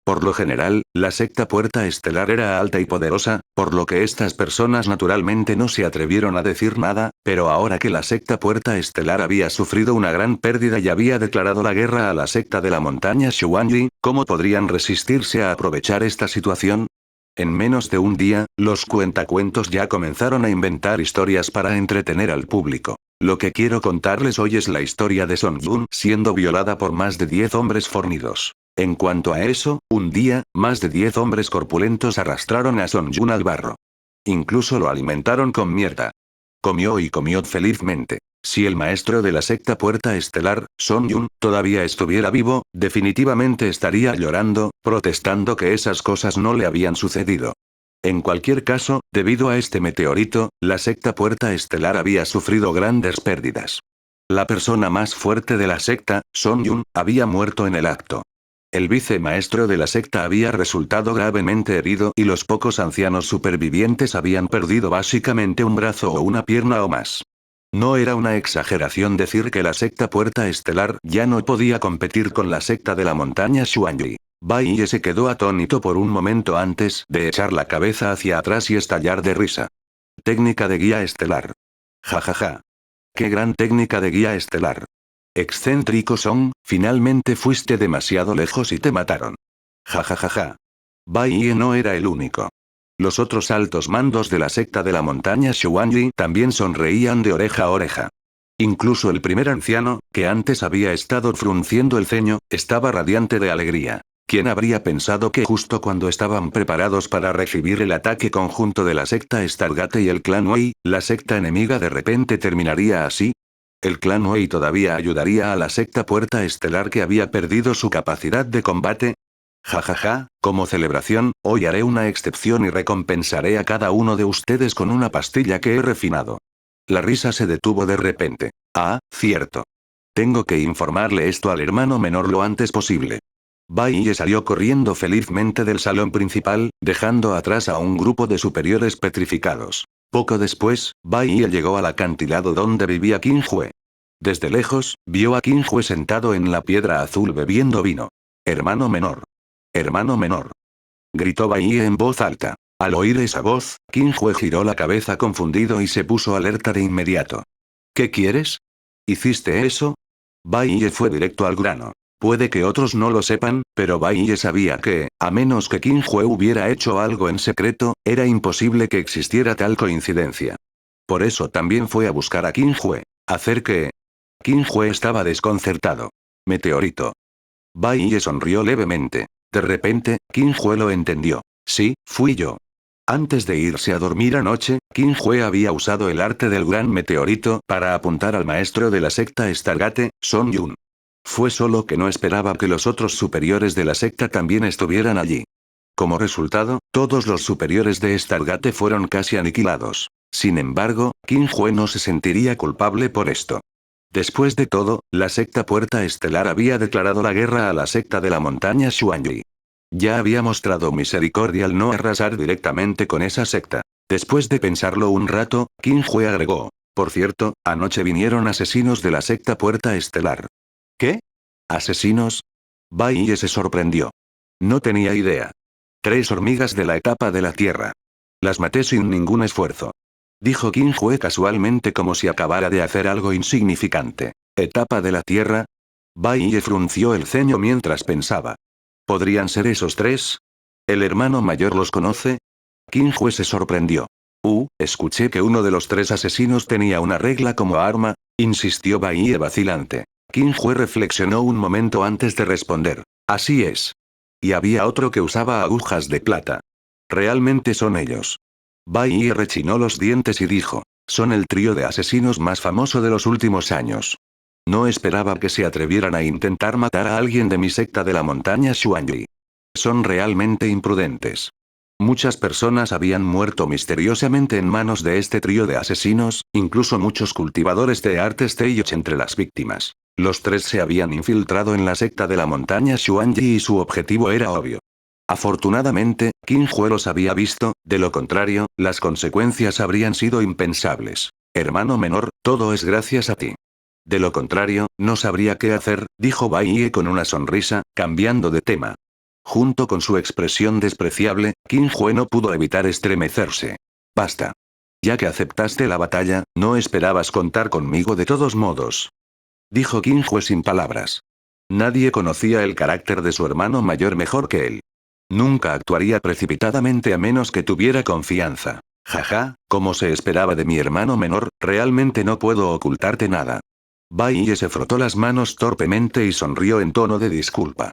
Speaker 1: Por lo general, la secta Puerta Estelar era alta y poderosa, por lo que estas personas naturalmente no se atrevieron a decir nada, pero ahora que la secta Puerta Estelar había sufrido una gran pérdida y había declarado la guerra a la secta de la montaña Xuanyi, ¿cómo podrían resistirse a aprovechar esta situación? En menos de un día, los cuentacuentos ya comenzaron a inventar historias para entretener al público. Lo que quiero contarles hoy es la historia de Son Jun siendo violada por más de 10 hombres fornidos. En cuanto a eso, un día, más de 10 hombres corpulentos arrastraron a Son Jun al barro. Incluso lo alimentaron con mierda. Comió y comió felizmente. Si el maestro de la secta Puerta Estelar, Son Jun, todavía estuviera vivo, definitivamente estaría llorando, protestando que esas cosas no le habían sucedido. En cualquier caso, debido a este meteorito, la secta Puerta Estelar había sufrido grandes pérdidas. La persona más fuerte de la secta, Son Jun, había muerto en el acto. El vicemaestro de la secta había resultado gravemente herido y los pocos ancianos supervivientes habían perdido básicamente un brazo o una pierna o más. No era una exageración decir que la secta Puerta Estelar ya no podía competir con la secta de la montaña Xuanyi. Bai Ye se quedó atónito por un momento antes de echar la cabeza hacia atrás y estallar de risa. Técnica de guía estelar. Ja ja ja. ¡Qué gran técnica de guía estelar! Excéntrico Son, finalmente fuiste demasiado lejos y te mataron. Ja ja ja ja. Bai Ye no era el único. Los otros altos mandos de la secta de la montaña Xuanyi también sonreían de oreja a oreja. Incluso el primer anciano, que antes había estado frunciendo el ceño, estaba radiante de alegría. ¿Quién habría pensado que justo cuando estaban preparados para recibir el ataque conjunto de la secta Stargate y el clan Wei, la secta enemiga de repente terminaría así? El clan Wei todavía ayudaría a la secta Puerta Estelar que había perdido su capacidad de combate. Jajaja, como celebración, hoy haré una excepción y recompensaré a cada uno de ustedes con una pastilla que he refinado. La risa se detuvo de repente. Ah, cierto. Tengo que informarle esto al hermano menor lo antes posible. Bai Ye salió corriendo felizmente del salón principal, dejando atrás a un grupo de superiores petrificados. Poco después, Bai Ye llegó al acantilado donde vivía Qin Hue. Desde lejos, vio a Qin Hue sentado en la piedra azul bebiendo vino. Hermano menor. Hermano menor. Gritó Bai Ye en voz alta. Al oír esa voz, Qin Hue giró la cabeza confundido y se puso alerta de inmediato. ¿Qué quieres? ¿Hiciste eso? Bai Ye fue directo al grano. Puede que otros no lo sepan, pero Bai Ye sabía que, a menos que Qin Hue hubiera hecho algo en secreto, era imposible que existiera tal coincidencia. Por eso también fue a buscar a Qin Hue. ¿Hacer qué? Qin Hue estaba desconcertado. Meteorito. Bai Ye sonrió levemente. De repente, Qin Hue lo entendió. Sí, fui yo. Antes de irse a dormir anoche, Qin Hue había usado el arte del gran meteorito para apuntar al maestro de la secta Stargate, Son Yun. Fue solo que no esperaba que los otros superiores de la secta también estuvieran allí. Como resultado, todos los superiores de Stargate fueron casi aniquilados. Sin embargo, Qin Hue no se sentiría culpable por esto. Después de todo, la secta Puerta Estelar había declarado la guerra a la secta de la montaña Xuanyi. Ya había mostrado misericordia al no arrasar directamente con esa secta. Después de pensarlo un rato, Qin Hue agregó. Por cierto, anoche vinieron asesinos de la secta Puerta Estelar. ¿Qué? ¿Asesinos? Bai Ye se sorprendió. No tenía idea. 3 hormigas de la etapa de la Tierra. Las maté sin ningún esfuerzo. Dijo Qin Hue casualmente como si acabara de hacer algo insignificante. ¿Etapa de la Tierra? Bai Ye frunció el ceño mientras pensaba. ¿Podrían ser esos 3? ¿El hermano mayor los conoce? Qin Hue se sorprendió. Escuché que uno de los 3 asesinos tenía una regla como arma, insistió Bai Ye vacilante. Qin Hue reflexionó un momento antes de responder. Así es. Y había otro que usaba agujas de plata. Realmente son ellos. Bai Ye rechinó los dientes y dijo. Son el trío de asesinos más famoso de los últimos años. No esperaba que se atrevieran a intentar matar a alguien de mi secta de la montaña Xuanyi. Son realmente imprudentes. Muchas personas habían muerto misteriosamente en manos de este trío de asesinos, incluso muchos cultivadores de artes Teioch entre las víctimas. Los 3 se habían infiltrado en la secta de la montaña Xuanyi y su objetivo era obvio. Afortunadamente, Qin Hue los había visto, de lo contrario, las consecuencias habrían sido impensables. Hermano menor, todo es gracias a ti. De lo contrario, no sabría qué hacer, dijo Bai Ye con una sonrisa, cambiando de tema. Junto con su expresión despreciable, Qin Hue no pudo evitar estremecerse. Basta. Ya que aceptaste la batalla, no esperabas contar conmigo de todos modos. Dijo Qin Hue sin palabras. Nadie conocía el carácter de su hermano mayor mejor que él. Nunca actuaría precipitadamente a menos que tuviera confianza. Jaja, como se esperaba de mi hermano menor, realmente no puedo ocultarte nada. Bai Ye se frotó las manos torpemente y sonrió en tono de disculpa.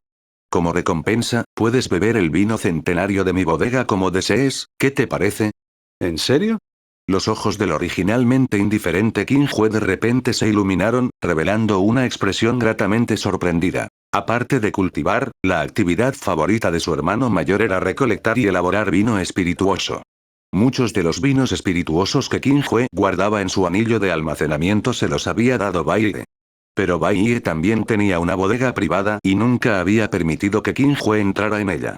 Speaker 1: Como recompensa, puedes beber el vino centenario de mi bodega como desees, ¿qué te parece? ¿En serio? Los ojos del originalmente indiferente Qin Hue de repente se iluminaron, revelando una expresión gratamente sorprendida. Aparte de cultivar, la actividad favorita de su hermano mayor era recolectar y elaborar vino espirituoso. Muchos de los vinos espirituosos que Qin Hue guardaba en su anillo de almacenamiento se los había dado Bai Ye. Pero Bai Ye también tenía una bodega privada y nunca había permitido que Qin Hue entrara en ella.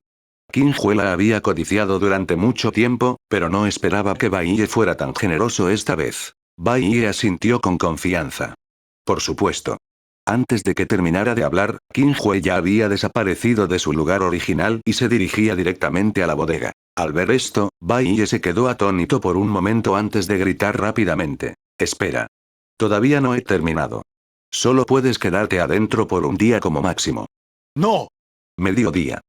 Speaker 1: Qin Hue la había codiciado durante mucho tiempo, pero no esperaba que Bai Ye fuera tan generoso esta vez. Bai Ye asintió con confianza. Por supuesto. Antes de que terminara de hablar, Qin Hue ya había desaparecido de su lugar original y se dirigía directamente a la bodega. Al ver esto, Bai Ye se quedó atónito por un momento antes de gritar rápidamente. Espera. Todavía no he terminado. Solo puedes quedarte adentro por un día como máximo.
Speaker 2: ¡No!
Speaker 1: Mediodía.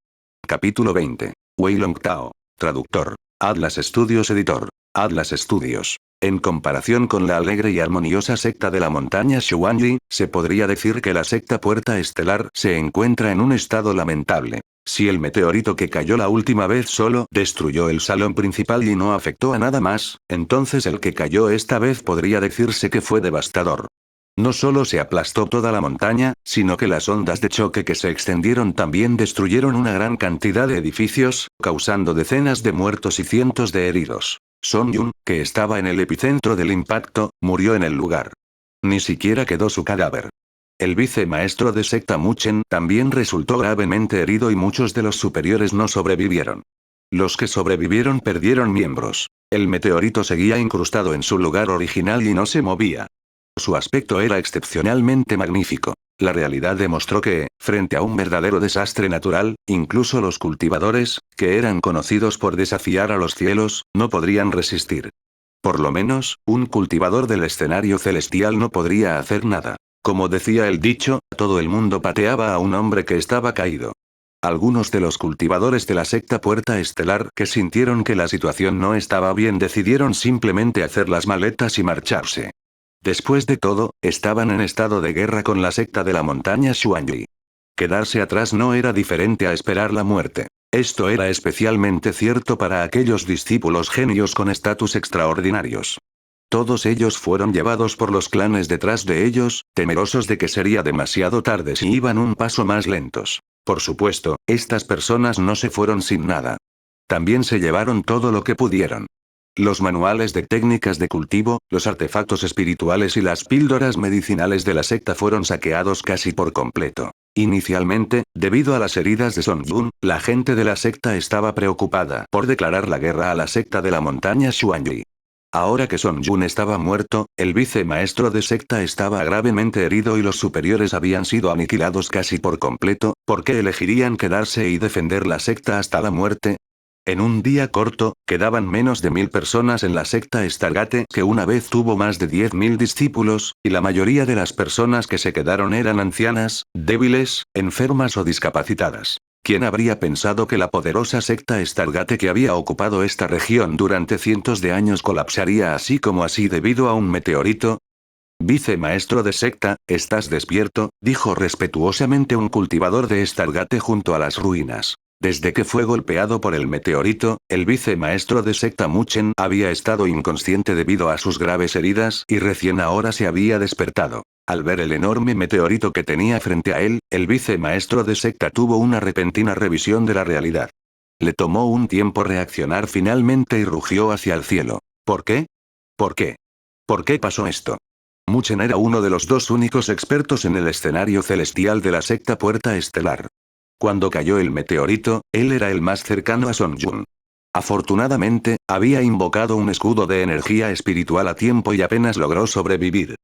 Speaker 1: Capítulo 20. Wei Long Tao. Traductor. Atlas Studios Editor. Atlas Studios. En comparación con la alegre y armoniosa secta de la montaña Xuanyi, se podría decir que la secta Puerta Estelar se encuentra en un estado lamentable. Si el meteorito que cayó la última vez solo destruyó el salón principal y no afectó a nada más, entonces el que cayó esta vez podría decirse que fue devastador. No solo se aplastó toda la montaña, sino que las ondas de choque que se extendieron también destruyeron una gran cantidad de edificios, causando decenas de muertos y cientos de heridos. Song Yun, que estaba en el epicentro del impacto, murió en el lugar. Ni siquiera quedó su cadáver. El vicemaestro de secta Muchen también resultó gravemente herido y muchos de los superiores no sobrevivieron. Los que sobrevivieron perdieron miembros. El meteorito seguía incrustado en su lugar original y no se movía. Su aspecto era excepcionalmente magnífico. La realidad demostró que, frente a un verdadero desastre natural, incluso los cultivadores, que eran conocidos por desafiar a los cielos, no podrían resistir. Por lo menos, un cultivador del escenario celestial no podría hacer nada. Como decía el dicho, todo el mundo pateaba a un hombre que estaba caído. Algunos de los cultivadores de la secta Puerta Estelar que sintieron que la situación no estaba bien decidieron simplemente hacer las maletas y marcharse. Después de todo, estaban en estado de guerra con la secta de la montaña Xuanyi. Quedarse atrás no era diferente a esperar la muerte. Esto era especialmente cierto para aquellos discípulos genios con estatus extraordinarios. Todos ellos fueron llevados por los clanes detrás de ellos, temerosos de que sería demasiado tarde si iban un paso más lentos. Por supuesto, estas personas no se fueron sin nada. También se llevaron todo lo que pudieron. Los manuales de técnicas de cultivo, los artefactos espirituales y las píldoras medicinales de la secta fueron saqueados casi por completo. Inicialmente, debido a las heridas de Song Yun, la gente de la secta estaba preocupada por declarar la guerra a la secta de la montaña Xuanyi. Ahora que Song Yun estaba muerto, el vicemaestro de secta estaba gravemente herido y los superiores habían sido aniquilados casi por completo, ¿por qué elegirían quedarse y defender la secta hasta la muerte? En un día corto, quedaban menos de 1000 personas en la secta Stargate, que una vez tuvo más de 10.000 discípulos, y la mayoría de las personas que se quedaron eran ancianas, débiles, enfermas o discapacitadas. ¿Quién habría pensado que la poderosa secta Stargate que había ocupado esta región durante cientos de años colapsaría así como así debido a un meteorito? Vicemaestro de secta, ¿estás despierto?, dijo respetuosamente un cultivador de Stargate junto a las ruinas. Desde que fue golpeado por el meteorito, el vicemaestro de secta Muchen había estado inconsciente debido a sus graves heridas y recién ahora se había despertado. Al ver el enorme meteorito que tenía frente a él, el vicemaestro de secta tuvo una repentina revisión de la realidad. Le tomó un tiempo reaccionar finalmente y rugió hacia el cielo. ¿Por qué? ¿Por qué? ¿Por qué pasó esto? Muchen era uno de los dos únicos expertos en el escenario celestial de la secta Puerta Estelar. Cuando cayó el meteorito, él era el más cercano a Song Yun. Afortunadamente, había invocado un escudo de energía espiritual a tiempo y apenas logró sobrevivir.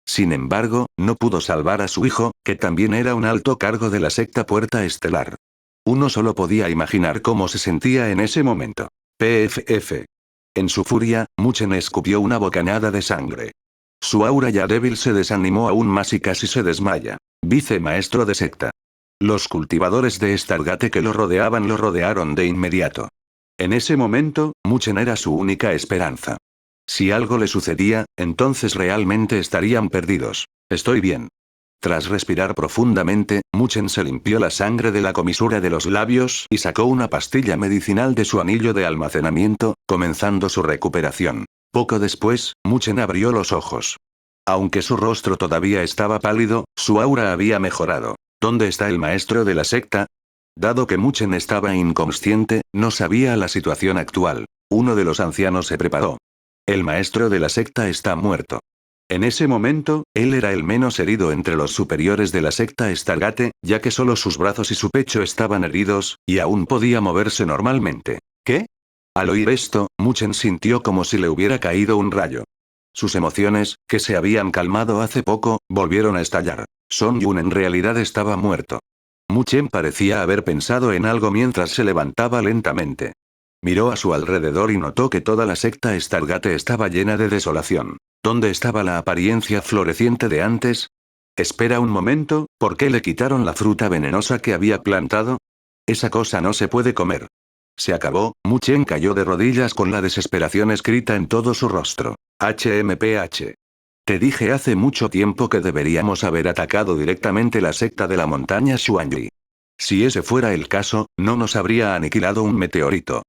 Speaker 1: Sin embargo, no pudo salvar a su hijo, que también era un alto cargo de la secta Puerta Estelar. Uno solo podía imaginar cómo se sentía en ese momento. PFF. En su furia, Muchen escupió una bocanada de sangre. Su aura ya débil se desanimó aún más y casi se desmaya. Vicemaestro de secta. Los cultivadores de Stargate que lo rodearon de inmediato. En ese momento, Muchen era su única esperanza. Si algo le sucedía, entonces realmente estarían perdidos. Estoy bien. Tras respirar profundamente, Muchen se limpió la sangre de la comisura de los labios y sacó una pastilla medicinal de su anillo de almacenamiento, comenzando su recuperación. Poco después, Muchen abrió los ojos. Aunque su rostro todavía estaba pálido, su aura había mejorado. ¿Dónde está el maestro de la secta? Dado que Muchen estaba inconsciente, no sabía la situación actual. Uno de los ancianos se preparó. El maestro de la secta está muerto. En ese momento, él era el menos herido entre los superiores de la secta Stargate, ya que solo sus brazos y su pecho estaban heridos, y aún podía moverse normalmente. ¿Qué? Al oír esto, Muchen sintió como si le hubiera caído un rayo. Sus emociones, que se habían calmado hace poco, volvieron a estallar. Song Yun en realidad estaba muerto. Muchen parecía haber pensado en algo mientras se levantaba lentamente. Miró a su alrededor y notó que toda la secta Stargate estaba llena de desolación. ¿Dónde estaba la apariencia floreciente de antes? Espera un momento, ¿por qué le quitaron la fruta venenosa que había plantado? Esa cosa no se puede comer. Se acabó, Muchen cayó de rodillas con la desesperación escrita en todo su rostro. HMPH. Te dije hace mucho tiempo que deberíamos haber atacado directamente la secta de la montaña Xuanyi. Si ese fuera el caso, no nos habría aniquilado un meteorito.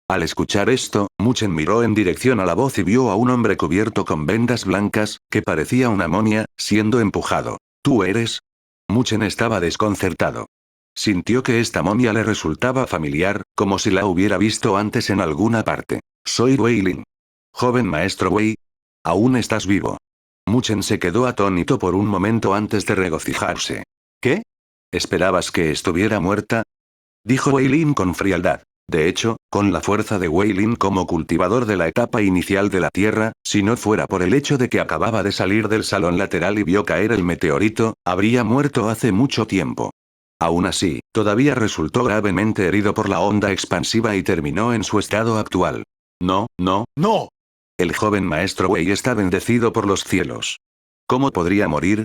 Speaker 1: Al escuchar esto, Muchen miró en dirección a la voz y vio a un hombre cubierto con vendas blancas, que parecía una momia, siendo empujado. ¿Tú eres? Muchen estaba desconcertado. Sintió que esta momia le resultaba familiar, como si la hubiera visto antes en alguna parte. Soy Wei Lin. Joven maestro Wei. ¿Aún estás vivo? Muchen se quedó atónito por un momento antes de regocijarse. ¿Qué? ¿Esperabas que estuviera muerta? Dijo Wei Lin con frialdad. De hecho, con la fuerza de Wei Lin como cultivador de la etapa inicial de la Tierra, si no fuera por el hecho de que acababa de salir del salón lateral y vio caer el meteorito, habría muerto hace mucho tiempo. Aún así, todavía resultó gravemente herido por la onda expansiva y terminó en su estado actual. No, no.
Speaker 2: ¡No!
Speaker 1: El joven maestro Wei está bendecido por los cielos. ¿Cómo podría morir?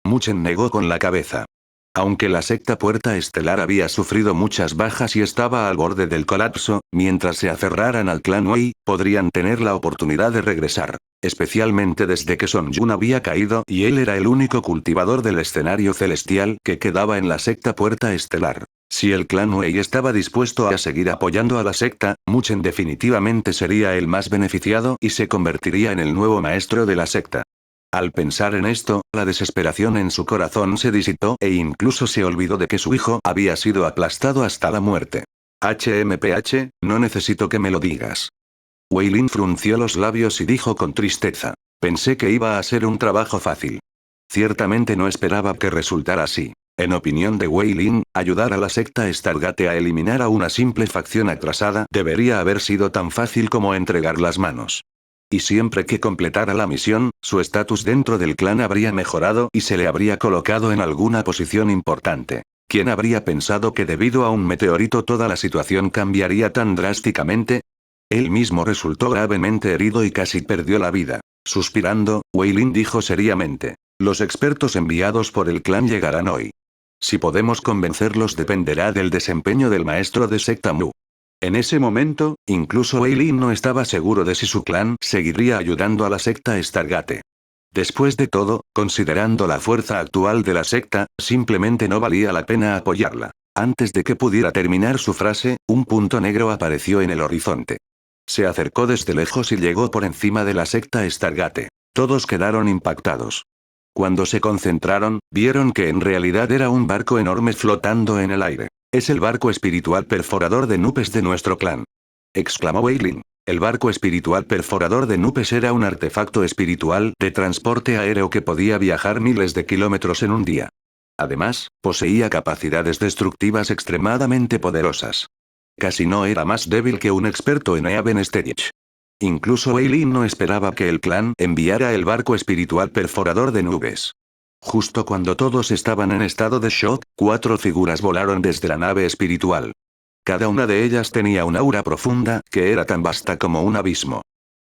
Speaker 1: Muchen negó con la cabeza. Aunque la secta Puerta Estelar había sufrido muchas bajas y estaba al borde del colapso, mientras se aferraran al clan Wei, podrían tener la oportunidad de regresar. Especialmente desde que Son Jun había caído y él era el único cultivador del escenario celestial que quedaba en la secta Puerta Estelar. Si el clan Wei estaba dispuesto a seguir apoyando a la secta, Muchen definitivamente sería el más beneficiado y se convertiría en el nuevo maestro de la secta. Al pensar en esto, la desesperación en su corazón se disipó e incluso se olvidó de que su hijo había sido aplastado hasta la muerte. HMPH, no necesito que me lo digas. Wei Lin frunció los labios y dijo con tristeza. Pensé que iba a ser un trabajo fácil. Ciertamente no esperaba que resultara así. En opinión de Wei Lin, ayudar a la secta Stargate a eliminar a una simple facción atrasada debería haber sido tan fácil como entregar las manos. Y siempre que completara la misión, su estatus dentro del clan habría mejorado y se le habría colocado en alguna posición importante. ¿Quién habría pensado que debido a un meteorito toda la situación cambiaría tan drásticamente? Él mismo resultó gravemente herido y casi perdió la vida. Suspirando, Wei Lin dijo seriamente. Los expertos enviados por el clan llegarán hoy. Si podemos convencerlos dependerá del desempeño del maestro de secta Mu. En ese momento, incluso Wei Lin no estaba seguro de si su clan seguiría ayudando a la secta Stargate. Después de todo, considerando la fuerza actual de la secta, simplemente no valía la pena apoyarla. Antes de que pudiera terminar su frase, un punto negro apareció en el horizonte. Se acercó desde lejos y llegó por encima de la secta Stargate. Todos quedaron impactados. Cuando se concentraron, vieron que en realidad era un barco enorme flotando en el aire. Es el barco espiritual perforador de Nupes de nuestro clan. Exclamó Wei Lin. El barco espiritual perforador de Nupes era un artefacto espiritual de transporte aéreo que podía viajar miles de kilómetros en un día. Además, poseía capacidades destructivas extremadamente poderosas. Casi no era más débil que un experto en Eaven Stage. Incluso Wei Lin no esperaba que el clan enviara el barco espiritual perforador de nubes. Justo cuando todos estaban en estado de shock, 4 figuras volaron desde la nave espiritual. Cada una de ellas tenía un aura profunda, que era tan vasta como un abismo.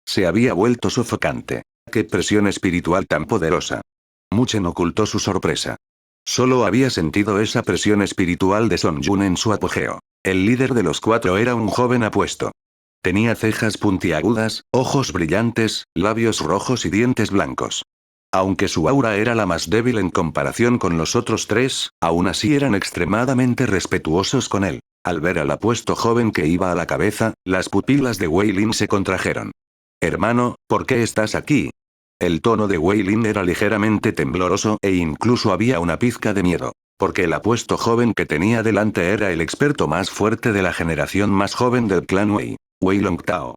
Speaker 1: Se había vuelto sofocante. ¡Qué presión espiritual tan poderosa! Muchen ocultó su sorpresa. Solo había sentido esa presión espiritual de Son Jun en su apogeo. El líder de los 4 era un joven apuesto. Tenía cejas puntiagudas, ojos brillantes, labios rojos y dientes blancos. Aunque su aura era la más débil en comparación con los otros 3, aún así eran extremadamente respetuosos con él. Al ver al apuesto joven que iba a la cabeza, las pupilas de Wei Lin se contrajeron. Hermano, ¿por qué estás aquí? El tono de Wei Lin era ligeramente tembloroso e incluso había una pizca de miedo. Porque el apuesto joven que tenía delante era el experto más fuerte de la generación más joven del clan Wei, Wei Longtao.